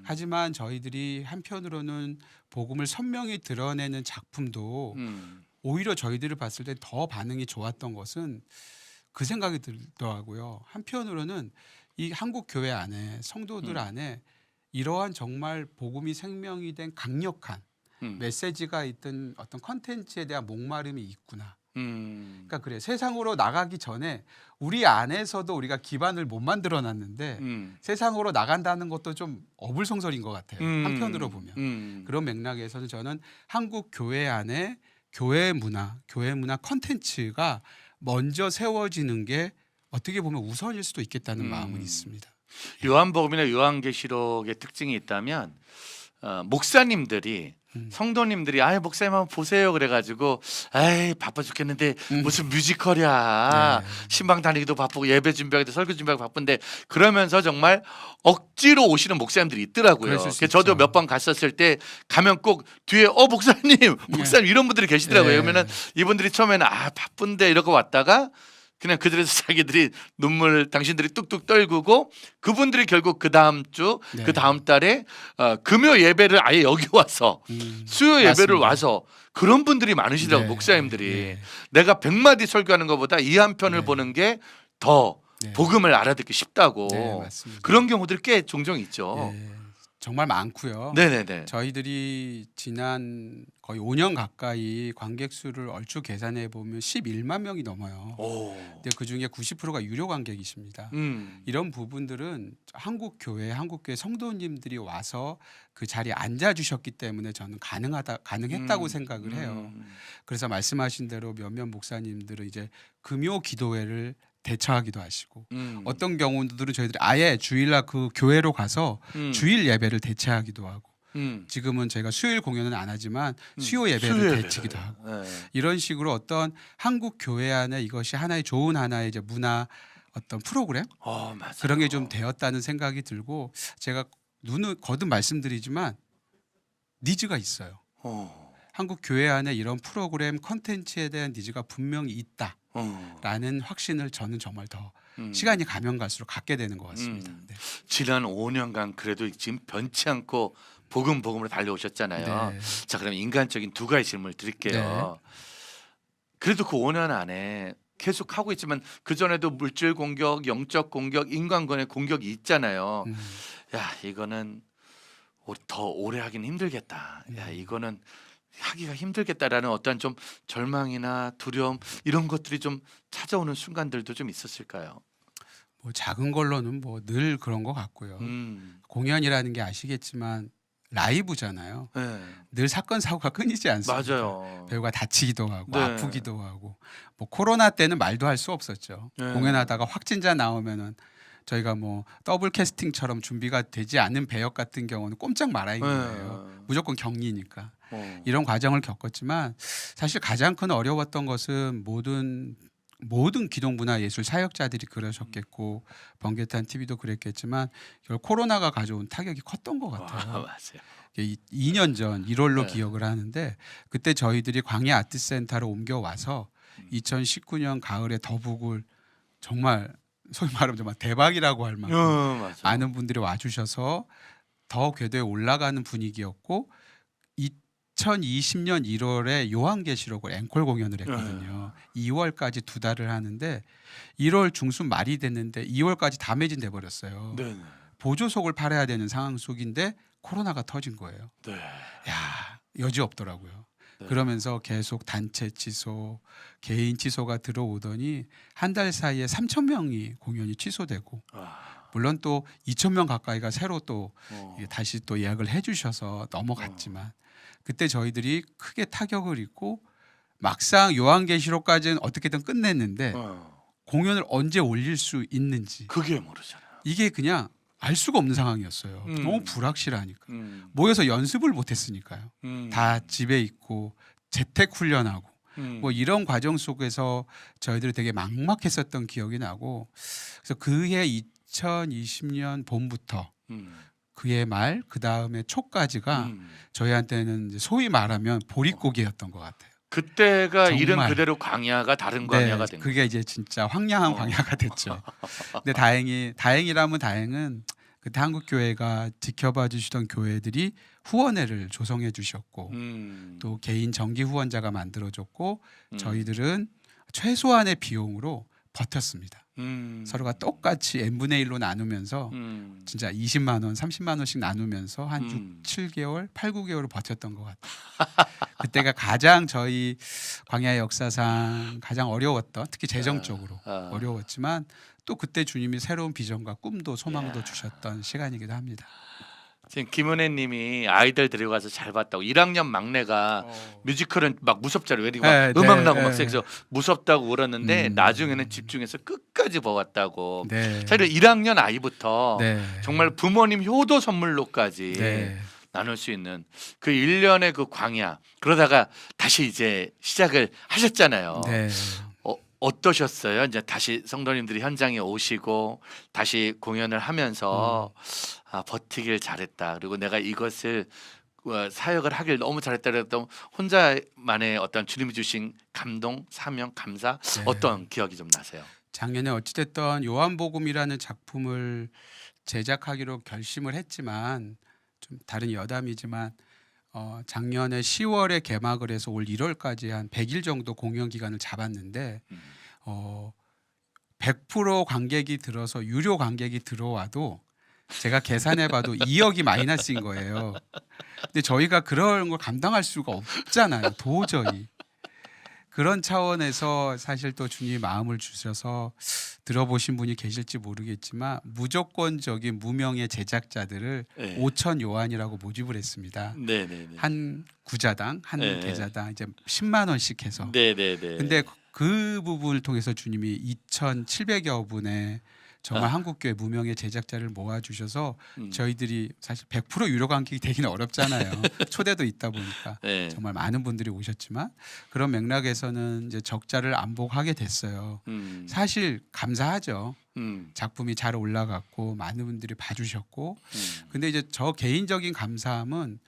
하지만 저희들이 한편으로는 복음을 선명히 드러내는 작품도 오히려 저희들을 봤을 때 더 반응이 좋았던 것은 그 생각이 들더라고요. 한편으로는 이 한국 교회 안에 성도들 안에 이러한 정말 복음이 생명이 된 강력한 메시지가 있던 어떤 컨텐츠에 대한 목마름이 있구나. 그러니까 그래 세상으로 나가기 전에 우리 안에서도 우리가 기반을 못 만들어 놨는데 세상으로 나간다는 것도 좀 어불성설인 것 같아요. 한편으로 보면 그런 맥락에서는 저는 한국 교회 안에 교회 문화 컨텐츠가 먼저 세워지는 게 어떻게 보면 우선일 수도 있겠다는 마음은 있습니다. 요한복음이나 요한계시록의 특징이 있다면 목사님들이 성도님들이 아이 목사님 한번 보세요 그래가지고 에이 바빠 죽겠는데 무슨 뮤지컬이야 네. 신방 다니기도 바쁘고 예배 준비하기도 설교 준비하기 바쁜데 그러면서 정말 억지로 오시는 목사님들이 있더라고요. 그랬을 수 그래서 저도 있죠. 몇 번 갔었을 때 가면 꼭 뒤에 목사님 이런 분들이 계시더라고요. 네. 그러면은 이분들이 처음에는 아 바쁜데 이러고 왔다가 그냥 그들에서 자기들이 눈물 당신들이 뚝뚝 떨구고 그분들이 결국 그 다음 주 네. 그 다음 달에 금요 예배를 아예 여기 와서 수요 예배를 맞습니다. 와서 그런 분들이 많으시더라고 네. 목사님들이 네. 내가 100마디 설교하는 것보다 이 한 편을 네. 보는 게 더 네. 복음을 알아듣기 쉽다고 네, 맞습니다. 그런 경우들이 꽤 종종 있죠. 네, 정말 많고요. 네네네. 저희들이 지난 거의 5년 가까이 관객 수를 얼추 계산해 보면 11만 명이 넘어요. 오. 근데 그 중에 90%가 유료 관객이십니다. 이런 부분들은 한국 교회 성도님들이 와서 그 자리에 앉아 주셨기 때문에 저는 가능했다고 생각을 해요. 그래서 말씀하신 대로 몇몇 목사님들은 이제 금요 기도회를 대처하기도 하시고 어떤 경우들은 저희들이 아예 주일날 그 교회로 가서 주일 예배를 대체하기도 하고 지금은 저희가 수요일 공연은 안 하지만 수요 예배를 대치기도 하고 네. 이런 식으로 어떤 한국 교회 안에 이것이 하나의 좋은 하나의 이제 문화 어떤 프로그램 맞아요. 그런 게 좀 되었다는 생각이 들고 제가 눈을 거듭 말씀드리지만 니즈가 있어요. 한국 교회 안에 이런 프로그램 컨텐츠에 대한 니즈가 분명히 있다라는 확신을 저는 정말 더 시간이 가면 갈수록 갖게 되는 것 같습니다. 네. 지난 5년간 그래도 지금 변치 않고 복음으로 달려오셨잖아요. 네. 자 그럼 인간적인 두 가지 질문을 드릴게요. 그래도 그 5년 안에 계속 하고 있지만 그 전에도 물질 공격, 영적 공격, 인간관의 공격이 있잖아요. 야 이거는 더 오래 하긴 힘들겠다. 야 이거는 하기가 힘들겠다라는 어떤 좀 절망이나 두려움 이런 것들이 좀 찾아오는 순간들도 좀 있었을까요? 뭐 작은 걸로는 뭐 늘 그런 것 같고요. 공연이라는 게 아시겠지만 라이브잖아요. 네. 늘 사건 사고가 끊이지 않습니다. 맞아요. 배우가 다치기도 하고 네. 아프기도 하고 뭐 코로나 때는 말도 할 수 없었죠. 네. 공연하다가 확진자 나오면은 저희가 뭐 더블 캐스팅처럼 준비가 되지 않은 배역 같은 경우는 꼼짝 말아야 거예요. 무조건 격리니까. 이런 과정을 겪었지만 사실 가장 큰 어려웠던 것은 모든 기동문화예술 사역자들이 그러셨겠고 번개탄 TV도 그랬겠지만 결국 코로나가 가져온 타격이 컸던 것 같아요. 맞아요. 2년 전 1월로 네. 기억을 하는데 그때 저희들이 광야 아트센터로 옮겨와서 2019년 가을에 더북을 정말 소위 말하면 정말 대박이라고 할 만큼 맞아요. 많은 분들이 와주셔서 더 궤도에 올라가는 분위기였고 2020년 1월에 요한계시록을 앵콜 공연을 했거든요. 2월까지 2달을 하는데 1월 중순 말이 됐는데 2월까지 다 매진돼 버렸어요. 네. 보조석을 팔아야 되는 상황 속인데 코로나가 터진 거예요. 네. 야 여지 없더라고요. 네. 그러면서 계속 단체 취소, 개인 취소가 들어오더니 한 달 사이에 3,000명이 공연이 취소되고 물론 또 2,000명 가까이가 새로 또 다시 또 예약을 해주셔서 넘어갔지만 그때 저희들이 크게 타격을 입고 막상 요한계시록까지는 어떻게든 끝냈는데 공연을 언제 올릴 수 있는지 그게 모르잖아요. 이게 그냥 알 수가 없는 상황이었어요. 너무 불확실하니까. 음. 모여서 연습을 못했으니까요. 다 집에 있고 재택 훈련하고 뭐 이런 과정 속에서 저희들이 되게 막막했었던 기억이 나고 그래서 그해 2020년 봄부터 그해 말 그 다음에 초까지가 저희한테는 이제 소위 말하면 보릿고개였던 것 같아요. 그때가 정말. 이름 그대로 광야가 다른 광야가 된 거예요. 그게 이제 진짜 황량한 광야가 됐죠. 근데 다행이라면 다행은 그때 한국 교회가 지켜봐 주시던 교회들이 후원회를 조성해 주셨고 또 개인 정기 후원자가 만들어졌고 저희들은 최소한의 비용으로 버텼습니다. 서로가 똑같이 n분의 1로 나누면서 진짜 20만 원, 30만 원씩 나누면서 한 6, 7개월, 8, 9개월을 버텼던 것 같아요. 그때가 가장 저희 광야의 역사상 가장 어려웠던 특히 재정적으로 어려웠지만 또 그때 주님이 새로운 비전과 꿈도 소망도 주셨던 시간이기도 합니다. 지금 김은혜님이 아이들 데려가서 잘 봤다고 1학년 막내가 뮤지컬은 막 무섭잖아요. 왜냐면 네, 음악 네, 나고 막 네. 세서 무섭다고 울었는데 나중에는 집중해서 끝까지 보았다고. 네. 사실 1학년 아이부터 네. 정말 부모님 효도 선물로까지 네. 나눌 수 있는 그 1년의 그 광야 그러다가 다시 이제 시작을 하셨잖아요. 네. 어떠셨어요? 이제 다시 성도님들이 현장에 오시고 다시 공연을 하면서 버티길 잘했다. 그리고 내가 이것을 사역을 하길 너무 잘했다. 그랬던 혼자만의 어떤 주님이 주신 감동, 사명, 감사 네. 어떤 기억이 좀 나세요? 작년에 어찌됐던 요한복음이라는 작품을 제작하기로 결심을 했지만 좀 다른 여담이지만 작년에 10월에 개막을 해서 올 1월까지 한 100일 정도 공연 기간을 잡았는데 100% 관객이 들어서 유료 관객이 들어와도 제가 계산해봐도 2억이 마이너스인 거예요. 근데 저희가 그런 걸 감당할 수가 없잖아요. 도저히. 그런 차원에서 사실 또 주님이 마음을 주셔서 들어보신 분이 계실지 모르겠지만 무조건적인 무명의 제작자들을 네. 5천 요한이라고 모집을 했습니다. 네네네. 한 구자당 한 네. 계좌당 이제 10만 원씩 해서. 네네네. 근데 그 부분을 통해서 주님이 2,700여 분의 정말 한국교회 무명의 제작자를 모아주셔서 저희들이 사실 100% 유료 관객이 되기는 어렵잖아요. 초대도 있다 보니까 네. 정말 많은 분들이 오셨지만 그런 맥락에서는 이제 적자를 안복하게 됐어요. 사실 감사하죠. 작품이 잘 올라갔고 많은 분들이 봐주셨고 근데 이제 저 개인적인 감사함은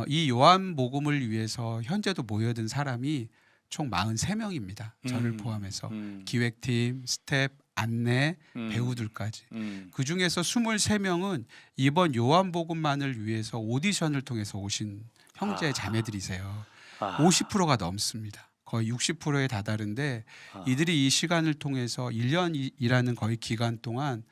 이 요한복음을 위해서 현재도 모여든 사람이 총 43명입니다. 저를 포함해서 기획팀, 스텝, 안내, 배우들까지. 그 중에서 23명은 이번 요한복음만을 위해서 오디션을 통해서 오신 형제 자매들이세요. 50%가 넘습니다. 거의 60%에 다다른데 이들이 이 시간을 통해서 1년이라는 거의 기간 동안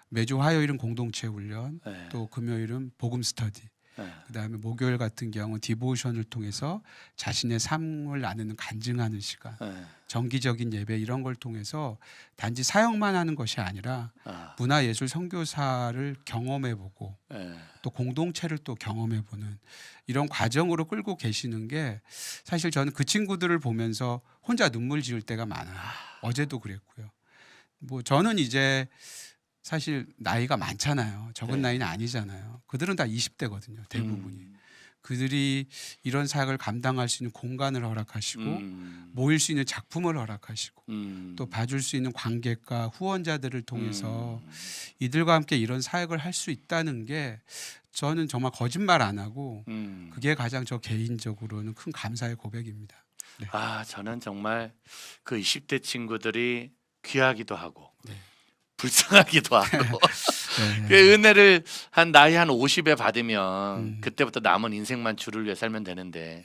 매주 화요일은 공동체 훈련, 네. 또 금요일은 복음 스터디, 네. 그다음에 목요일 같은 경우 디보션을 통해서 자신의 삶을 나누는 간증하는 시간, 네. 정기적인 예배 이런 걸 통해서 단지 사역만 하는 것이 아니라 문화예술 선교사를 경험해보고 네. 또 공동체를 또 경험해보는 이런 과정으로 끌고 계시는 게 사실 저는 그 친구들을 보면서 혼자 눈물 지을 때가 많아요. 어제도 그랬고요. 뭐 저는 이제 사실 나이가 많잖아요. 적은 네. 나이는 아니잖아요. 그들은 다 20대거든요. 대부분이. 그들이 이런 사역을 감당할 수 있는 공간을 허락하시고 모일 수 있는 작품을 허락하시고 또 봐줄 수 있는 관객과 후원자들을 통해서 이들과 함께 이런 사역을 할 수 있다는 게 저는 정말 거짓말 안 하고 그게 가장 저 개인적으로는 큰 감사의 고백입니다. 네. 저는 정말 그 20대 친구들이 귀하기도 하고 네. 불쌍하기도 하고 네. 그 은혜를 나이 한 50에 받으면 그때부터 남은 인생만 주를 위해 살면 되는데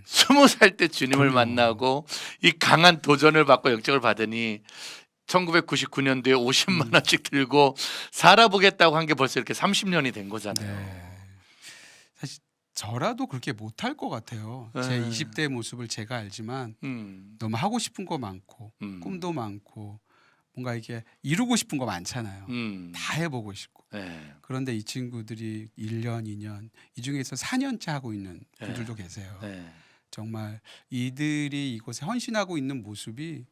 20살 때 주님을 만나고 이 강한 도전을 받고 영적을 받으니 1999년도에 50만 원씩 들고 살아보겠다고 한 게 벌써 이렇게 30년이 된 거잖아요. 네. 사실 저라도 그렇게 못할 것 같아요. 네. 제 20대의 모습을 제가 알지만 너무 하고 싶은 거 많고 꿈도 많고 뭔가 이게 이루고 싶은 거 많잖아요. 다 해보고 싶고. 네. 그런데 이 친구들이 1년, 2년 이 중에서 4년째 하고 있는 분들도 계세요. 네. 정말 이들이 이곳에 헌신하고 있는 모습이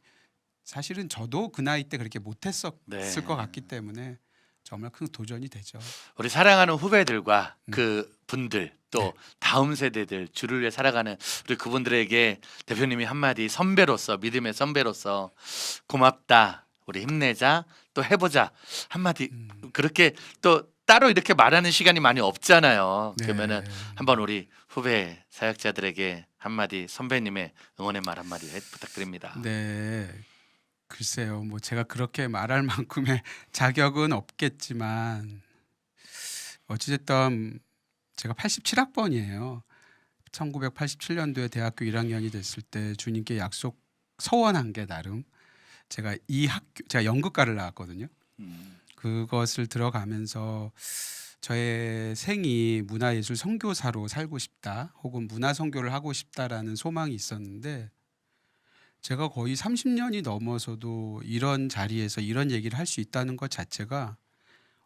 사실은 저도 그 나이 때 그렇게 못했었을 네. 것 같기 때문에 정말 큰 도전이 되죠. 우리 사랑하는 후배들과 그 분들 또 네. 다음 세대들 주를 위해 살아가는 우리 그분들에게 대표님이 한마디 선배로서 믿음의 선배로서 고맙다. 우리 힘내자 또 해보자 한마디 그렇게 또 따로 이렇게 말하는 시간이 많이 없잖아요. 네. 그러면은 한번 우리 후배 사역자들에게 한마디 선배님의 응원의 말 한마디 부탁드립니다. 네. 글쎄요. 뭐 제가 그렇게 말할 만큼의 자격은 없겠지만 어찌됐든 제가 87학번이에요. 1987년도에 대학교 1학년이 됐을 때 주님께 약속 서원한 게 나름 제가 제가 연극과를 나왔거든요. 그것을 들어가면서 저의 생이 문화예술 선교사로 살고 싶다 혹은 문화 선교를 하고 싶다라는 소망이 있었는데 제가 거의 30년이 넘어서도 이런 자리에서 이런 얘기를 할 수 있다는 것 자체가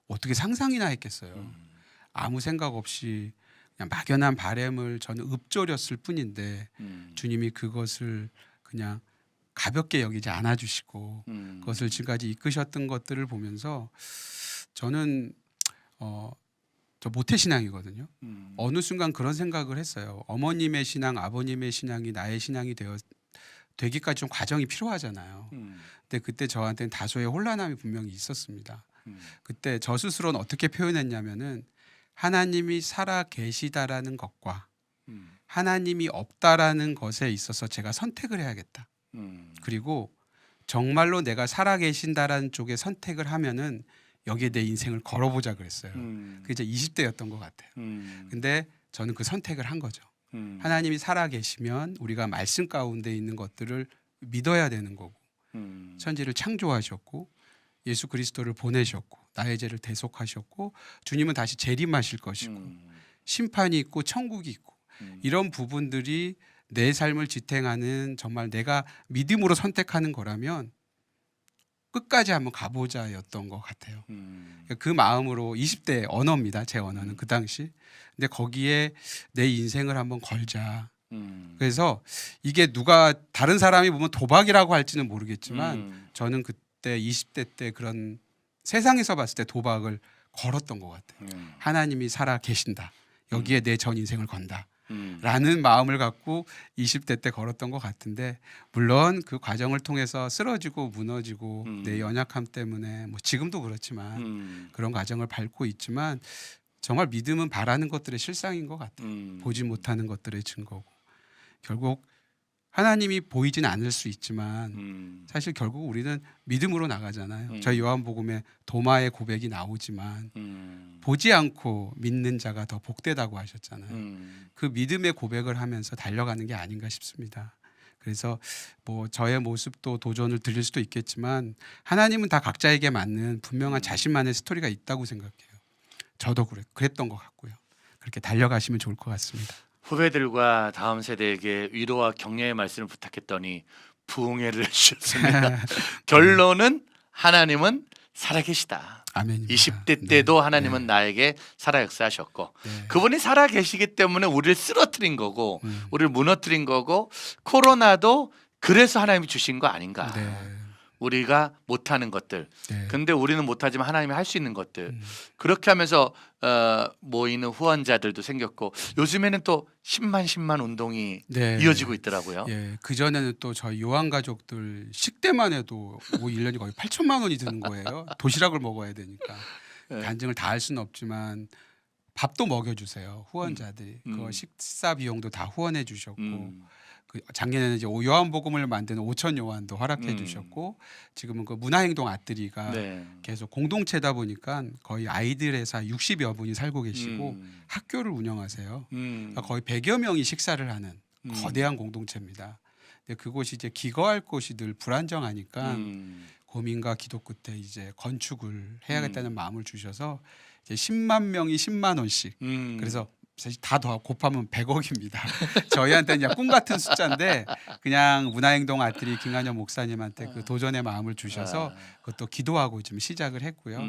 어떻게 상상이나 했겠어요. 아무 생각 없이 그냥 막연한 바램을 저는 읊조렸을 뿐인데 주님이 그것을 그냥 가볍게 여기지 않아주시고 그것을 지금까지 이끄셨던 것들을 보면서 저는 저 모태 신앙이거든요. 음. 어느 순간 그런 생각을 했어요. 어머님의 신앙, 아버님의 신앙이 나의 신앙이 되기까지 좀 과정이 필요하잖아요. 근데 그때 저한테는 다소의 혼란함이 분명히 있었습니다. 그때 저 스스로는 어떻게 표현했냐면은 하나님이 살아 계시다라는 것과 하나님이 없다라는 것에 있어서 제가 선택을 해야겠다. 그리고 정말로 내가 살아 계신다라는 쪽에 선택을 하면은 여기에 내 인생을 걸어보자 그랬어요. 그게 이제 20대였던 것 같아요. 근데 저는 그 선택을 한 거죠. 하나님이 살아 계시면 우리가 말씀 가운데 있는 것들을 믿어야 되는 거고 천지를 창조하셨고 예수 그리스도를 보내셨고 나의 죄를 대속하셨고 주님은 다시 재림하실 것이고 심판이 있고 천국이 있고 이런 부분들이 내 삶을 지탱하는 정말 내가 믿음으로 선택하는 거라면 끝까지 한번 가보자였던 것 같아요. 그 마음으로 20대 언어입니다. 제 언어는 그 당시. 근데 거기에 내 인생을 한번 걸자. 그래서 이게 누가 다른 사람이 보면 도박이라고 할지는 모르겠지만 저는 그때 20대 때 그런 세상에서 봤을 때 도박을 걸었던 것 같아요. 하나님이 살아 계신다. 여기에 내 전 인생을 건다. 라는 마음을 갖고 20대 때 걸었던 것 같은데 물론 그 과정을 통해서 쓰러지고 무너지고 내 연약함 때문에 뭐 지금도 그렇지만 그런 과정을 밟고 있지만 정말 믿음은 바라는 것들의 실상인 것 같아요. 보지 못하는 것들의 증거고 결국 하나님이 보이진 않을 수 있지만 사실 결국 우리는 믿음으로 나가잖아요. 저희 요한복음에 도마의 고백이 나오지만 보지 않고 믿는 자가 더 복되다고 하셨잖아요. 그 믿음의 고백을 하면서 달려가는 게 아닌가 싶습니다. 그래서 뭐 저의 모습도 도전을 드릴 수도 있겠지만 하나님은 다 각자에게 맞는 분명한 자신만의 스토리가 있다고 생각해요. 저도 그랬던 것 같고요. 그렇게 달려가시면 좋을 것 같습니다. 후배들과 다음 세대에게 위로와 격려의 말씀을 부탁했더니 부흥회를 해주셨습니다. 결론은 하나님은 살아계시다. 아멘입니다. 20대 때도 하나님은 나에게 살아 역사하셨고 네. 그분이 살아 계시기 때문에 우리를 쓰러뜨린 거고 우리를 무너뜨린 거고 코로나도 그래서 하나님이 주신 거 아닌가. 네. 우리가 못하는 것들 네. 근데 우리는 못하지만 하나님이 할 수 있는 것들 그렇게 하면서 모이는 후원자들도 생겼고 요즘에는 또 10만 운동이 네. 이어지고 있더라고요. 예, 그 전에는 또 저희 요한 가족들 식대만 해도 뭐 1년이 거의 8천만 원이 드는 거예요. 도시락을 먹어야 되니까 네. 간증을 다 할 수는 없지만 밥도 먹여주세요. 후원자들이 그 식사 비용도 다 후원해 주셨고 그 작년에는 이제 요한복음을 만드는 5천 요한도 허락해 주셨고 지금은 그 문화행동 아뜨리가 네. 계속 공동체다 보니까 거의 아이들에서 60여 분이 살고 계시고 학교를 운영하세요. 그러니까 거의 100여 명이 식사를 하는 거대한 공동체입니다. 근데 그곳이 이제 기거할 곳이 늘 불안정하니까 고민과 기도 끝에 이제 건축을 해야겠다는 마음을 주셔서 이제 10만 명이 10만 원씩 그래서 사실 다 더 곱하면 100억입니다. 저희한테는 그냥 꿈 같은 숫자인데 그냥 문화행동 아트리 김관영 목사님한테 그 도전의 마음을 주셔서 그것도 기도하고 좀 시작을 했고요.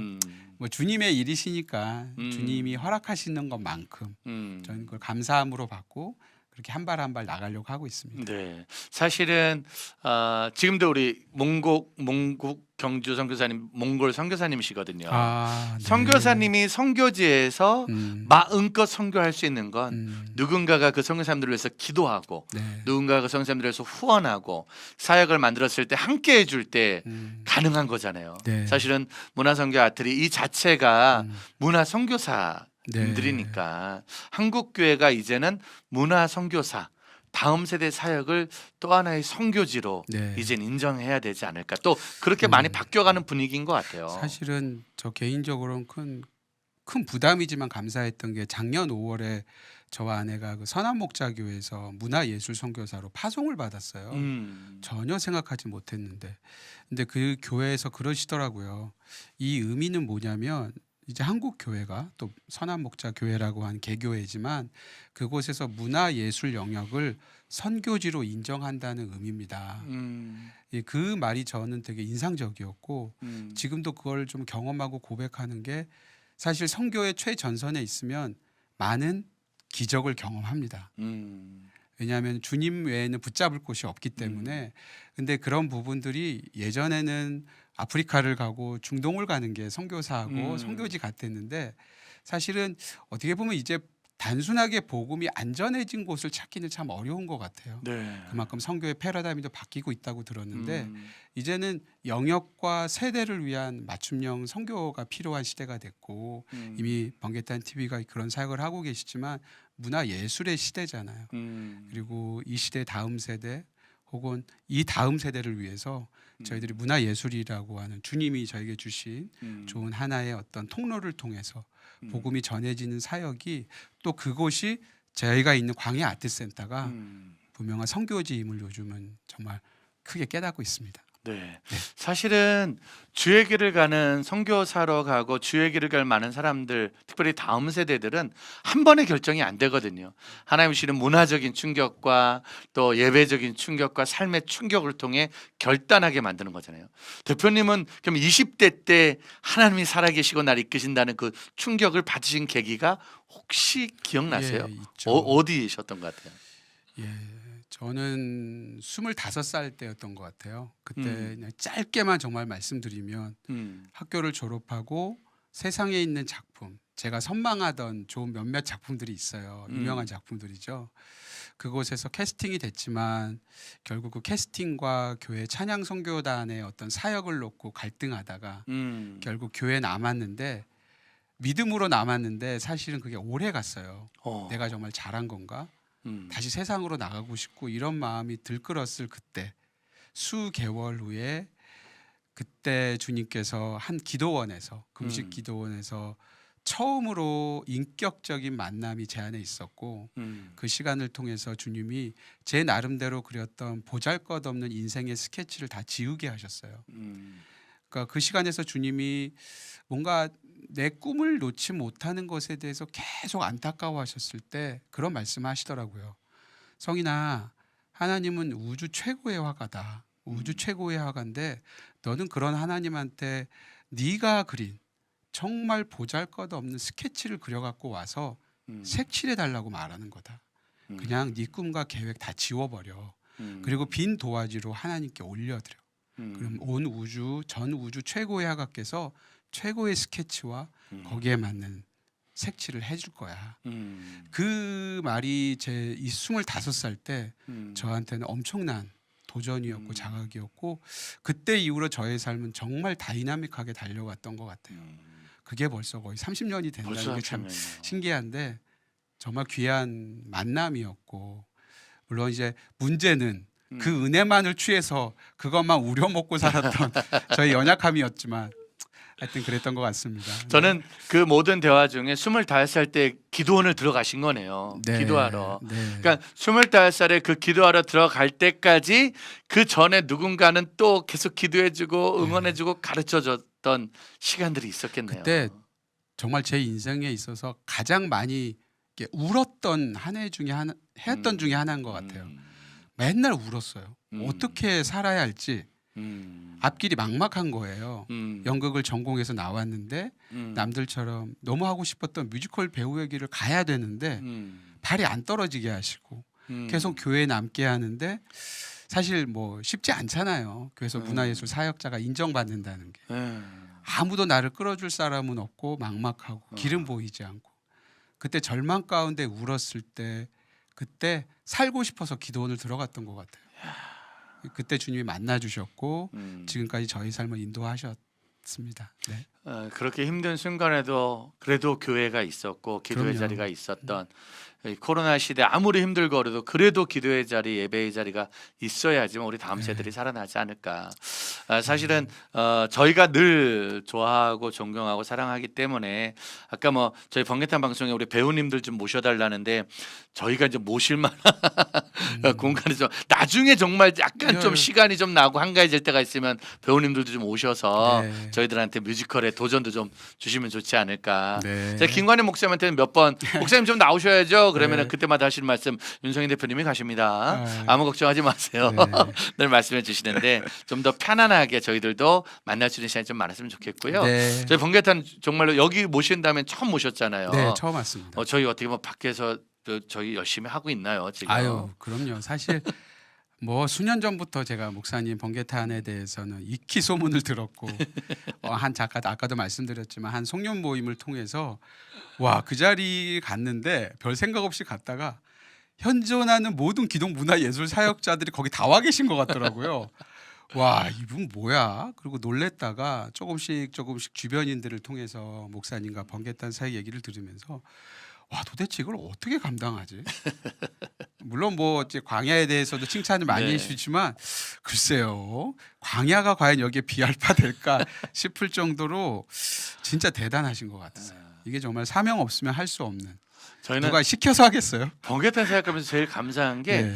뭐 주님의 일이시니까 주님이 허락하시는 것만큼 저는 그걸 감사함으로 받고 그렇게 한 발 한 발 나가려고 하고 있습니다. 네, 사실은 지금도 우리 몽국 경주 선교사님 몽골 선교사님이시거든요. 아, 네. 선교사님이 선교지에서 마음껏 선교할 수 있는 건 누군가가 그 선교사님들을 위해서 기도하고 네. 누군가가 그 선교사님들을 위해서 후원하고 사역을 만들었을 때 함께 해줄 때 가능한 거잖아요. 네. 사실은 문화선교 아트리 이 자체가 문화선교사 네. 들이니까 한국 교회가 이제는 문화 선교사 다음 세대 사역을 또 하나의 선교지로 네. 이젠 인정해야 되지 않을까. 또 그렇게 많이 바뀌어가는 분위기인 것 같아요. 사실은 저 개인적으로는 큰 부담이지만 감사했던 게 작년 5월에 저와 아내가 그 선한목자교회에서 문화예술 선교사로 파송을 받았어요. 전혀 생각하지 못했는데 근데 그 교회에서 그러시더라고요. 이 의미는 뭐냐면 이제 한국 교회가 또 선한목자교회라고 한 개교회지만 그곳에서 문화예술 영역을 선교지로 인정한다는 의미입니다. 그 말이 저는 되게 인상적이었고 지금도 그걸 좀 경험하고 고백하는 게 사실 선교의 최전선에 있으면 많은 기적을 경험합니다. 왜냐하면 주님 외에는 붙잡을 곳이 없기 때문에 근데 그런 부분들이 예전에는 아프리카를 가고 중동을 가는 게 선교사하고 선교지 같았는데 사실은 어떻게 보면 이제 단순하게 복음이 안전해진 곳을 찾기는 참 어려운 것 같아요. 네. 그만큼 선교의 패러다임도 바뀌고 있다고 들었는데 음. 이제는 영역과 세대를 위한 맞춤형 선교가 필요한 시대가 됐고 이미 번개탄 TV가 그런 사역을 하고 계시지만 문화 예술의 시대잖아요. 그리고 이 시대 다음 세대 혹은 이 다음 세대를 위해서 저희들이 문화 예술이라고 하는 주님이 저에게 주신 좋은 하나의 어떤 통로를 통해서 복음이 전해지는 사역이 또 그곳이 저희가 있는 광야 아트센터가 분명한 선교지임을 요즘은 정말 크게 깨닫고 있습니다. 네. 사실은 주의 길을 가는 선교사로 가고 주의 길을 갈 많은 사람들, 특별히 다음 세대들은 한 번의 결정이 안 되거든요. 하나님 주시는 문화적인 충격과 또 예배적인 충격과 삶의 충격을 통해 결단하게 만드는 거잖아요. 대표님은 그럼 20대 때 하나님이 살아계시고 날 이끄신다는 그 충격을 받으신 계기가 혹시 기억나세요? 예, 있죠. 어디이셨던 것 같아요? 예, 저는 25살 때였던 것 같아요. 그때 그냥 짧게만 정말 말씀드리면 학교를 졸업하고 세상에 있는 작품, 제가 선망하던 좋은 몇몇 작품들이 있어요. 유명한 작품들이죠. 그곳에서 캐스팅이 됐지만 결국 그 캐스팅과 교회 찬양 선교단의 어떤 사역을 놓고 갈등하다가 결국 교회에 남았는데 믿음으로 남았는데 사실은 그게 오래 갔어요. 내가 정말 잘한 건가? 다시 세상으로 나가고 싶고 이런 마음이 들끓었을 그때 수개월 후에 그때 주님께서 한 기도원에서 금식 기도원에서 처음으로 인격적인 만남이 제 안에 있었고 그 시간을 통해서 주님이 제 나름대로 그렸던 보잘것없는 인생의 스케치를 다 지우게 하셨어요. 그러니까 그 시간에서 주님이 뭔가 내 꿈을 놓지 못하는 것에 대해서 계속 안타까워하셨을 때 그런 말씀하시더라고요. 성인아, 하나님은 우주 최고의 화가다. 우주 최고의 화가인데 너는 그런 하나님한테 네가 그린 정말 보잘것없는 스케치를 그려갖고 와서 색칠해 달라고 말하는 거다. 그냥 네 꿈과 계획 다 지워버려. 그리고 빈 도화지로 하나님께 올려드려. 그럼 온 우주, 전 우주 최고의 화가께서 최고의 스케치와 거기에 맞는 색칠을 해줄 거야. 그 말이 제 이 25살 때 저한테는 엄청난 도전이었고 자각이었고 그때 이후로 저의 삶은 정말 다이나믹하게 달려왔던 것 같아요. 그게 벌써 거의 30년이 된다는 게 참 신기한데 정말 귀한 만남이었고 물론 이제 문제는 그 은혜만을 취해서 그것만 우려먹고 살았던 저의 연약함이었지만 하여튼 그랬던 것 같습니다. 저는 그 모든 대화 중에 25살 때 기도원을 들어가신 거네요. 네, 기도하러. 네. 그러니까 25살에 그 기도하러 들어갈 때까지 그 전에 누군가는 또 계속 기도해주고 응원해주고 가르쳐줬던 시간들이 있었겠네요. 그때 정말 제 인생에 있어서 가장 많이 이렇게 울었던 한 해 중에 하나 했던 중에 하나인 것 같아요. 맨날 울었어요. 어떻게 살아야 할지 앞길이 막막한 거예요. 연극을 전공해서 나왔는데 남들처럼 너무 하고 싶었던 뮤지컬 배우의 길을 가야 되는데 발이 안 떨어지게 하시고 계속 교회에 남게 하는데 사실 뭐 쉽지 않잖아요. 그래서 문화예술 사역자가 인정받는다는 게 아무도 나를 끌어줄 사람은 없고 막막하고 길은 보이지 않고 그때 절망 가운데 울었을 때 그때 살고 싶어서 기도원을 들어갔던 것 같아요. 그때 주님이 만나주셨고 지금까지 저희 삶을 인도하셨습니다. 네. 그렇게 힘든 순간에도 그래도 교회가 있었고 기도의 그럼요. 자리가 있었던 이 코로나 시대 아무리 힘들고도 그래도 기도의 자리 예배의 자리가 있어야지만 우리 다음 세대들이 살아나지 않을까. 사실은 저희가 늘 좋아하고 존경하고 사랑하기 때문에 아까 뭐 저희 번개탄 방송에 우리 배우님들 좀 모셔달라는데 저희가 이제 모실 만한 공간이 좀 나중에 정말 약간 좀 시간이 좀 나고 한가해질 때가 있으면 배우님들도 좀 오셔서 네. 저희들한테 뮤지컬의 도전도 좀 주시면 좋지 않을까. 네. 제가 김관희 목사님한테는 몇 번 목사님 좀 나오셔야죠. 그러면 네. 그때마다 하시는 말씀 윤성희 대표님이 가십니다. 네. 아무 걱정하지 마세요. 네. 늘 말씀해 주시는데 좀 더 편안하게 저희들도 만날 수 있는 시간이 좀 많았으면 좋겠고요. 네. 저희 번개탄 정말로 여기 모신 다음에 처음 모셨잖아요. 네, 처음 왔습니다. 저희 어떻게 뭐 밖에서 저희 열심히 하고 있나요 지금? 아유, 그럼요. 사실 뭐 수년 전부터 제가 목사님 번개탄에 대해서는 익히 소문을 들었고 한 작가 아까도 말씀드렸지만 한 송년 모임을 통해서 와 그 자리 갔는데 별 생각 없이 갔다가 현존하는 모든 기독 문화 예술 사역자들이 거기 다 와 계신 것 같더라고요. 와 이분 뭐야? 그리고 놀랬다가 조금씩 주변인들을 통해서 목사님과 번개탄 사역 얘기를 들으면서 와 도대체 이걸 어떻게 감당하지? 물론 뭐 이제 광야에 대해서도 칭찬을 많이 네. 해주시지만 글쎄요 광야가 과연 여기에 비할 바 될까 싶을 정도로 진짜 대단하신 것 같으세요. 이게 정말 사명 없으면 할 수 없는. 저희는 누가 시켜서 하겠어요? 번개탄 생각하면서 제일 감사한 게 네.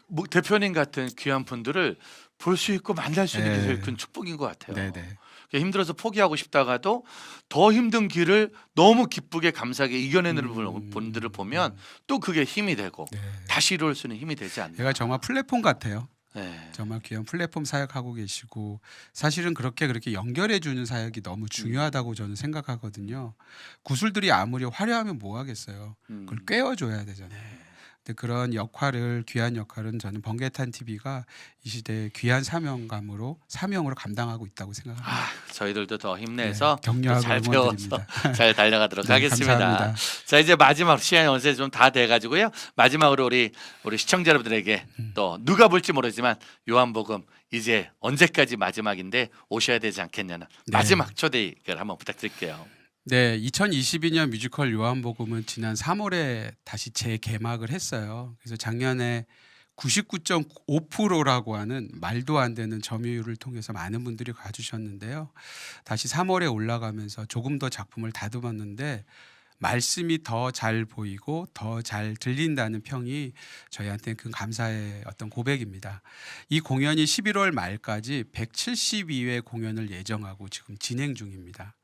뭐 대표님 같은 귀한 분들을 볼 수 있고 만날 수 있는 게 네. 제일 큰 축복인 것 같아요. 네네. 힘들어서 포기하고 싶다가도 더 힘든 길을 너무 기쁘게 감사하게 이겨내는 분들을 보면 또 그게 힘이 되고 네. 다시 이룰 수 있는 힘이 되지 않나. 얘가 정말 플랫폼 같아요. 네. 정말 귀한 플랫폼 사역하고 계시고 사실은 그렇게 연결해 주는 사역이 너무 중요하다고 저는 생각하거든요. 구슬들이 아무리 화려하면 뭐 하겠어요. 그걸 꿰어줘야 되잖아요. 근데 그런 역할을 귀한 역할은 저는 번개탄 TV가 이 시대의 귀한 사명으로 감당하고 있다고 생각합니다. 저희들도 더 힘내서 네, 격려하고 잘 배워서 응원드립니다. 잘 달려가도록 네, 하겠습니다. 감사합니다. 자 이제 마지막 시간이 어느새 좀 다 돼가지고요. 마지막으로 우리 시청자 여러분들에게 또 누가 볼지 모르지만 요한복음 이제 언제까지 마지막인데 오셔야 되지 않겠냐는 네. 마지막 초대를 한번 부탁드릴게요. 네, 2022년 뮤지컬 요한복음은 지난 3월에 다시 재개막을 했어요. 그래서 작년에 99.5%라고 하는 말도 안 되는 점유율을 통해서 많은 분들이 가주셨는데요. 다시 3월에 올라가면서 조금 더 작품을 다듬었는데 말씀이 더 잘 보이고 더 잘 들린다는 평이 저희한테는 큰 감사의 어떤 고백입니다. 이 공연이 11월 말까지 172회 공연을 예정하고 지금 진행 중입니다.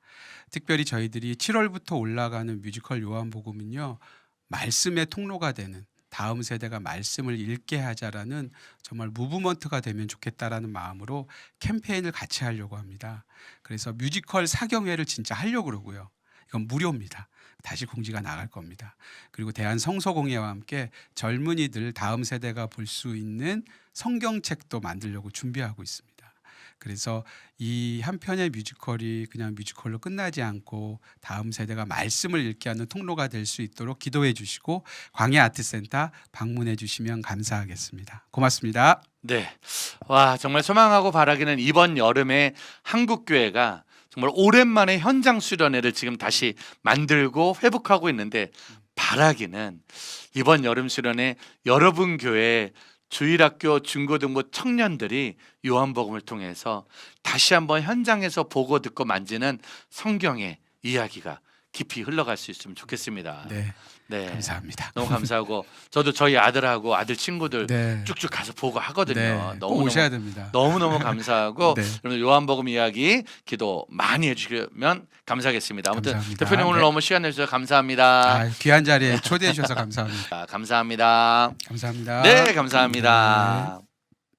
특별히 저희들이 7월부터 올라가는 뮤지컬 요한복음은요. 말씀의 통로가 되는 다음 세대가 말씀을 읽게 하자라는 정말 무브먼트가 되면 좋겠다라는 마음으로 캠페인을 같이 하려고 합니다. 그래서 뮤지컬 사경회를 진짜 하려고 그러고요. 이건 무료입니다. 다시 공지가 나갈 겁니다. 그리고 대한성서공회와 함께 젊은이들 다음 세대가 볼 수 있는 성경책도 만들려고 준비하고 있습니다. 그래서 이 한 편의 뮤지컬이 그냥 뮤지컬로 끝나지 않고 다음 세대가 말씀을 읽게 하는 통로가 될 수 있도록 기도해 주시고 광야아트센터 방문해 주시면 감사하겠습니다. 고맙습니다. 네, 와 정말 소망하고 바라기는 이번 여름에 한국교회가 정말 오랜만에 현장 수련회를 지금 다시 만들고 회복하고 있는데 바라기는 이번 여름 수련회 여러분 교회 주일학교 중고등부 청년들이 요한복음을 통해서 다시 한번 현장에서 보고 듣고 만지는 성경의 이야기가 깊이 흘러갈 수 있으면 좋겠습니다. 네, 네, 감사합니다. 너무 감사하고 저도 저희 아들하고 아들 친구들 네. 쭉쭉 가서 보고 하거든요. 네, 꼭 오셔야 됩니다. 너무너무 감사하고 네. 여러분 요한복음 이야기 기도 많이 해주시면 감사하겠습니다. 아무튼 감사합니다. 대표님 오늘 네. 너무 시간 내주셔서 감사합니다. 귀한 자리에 초대해 주셔서 감사합니다. 감사합니다. 감사합니다. 네, 감사합니다. 네.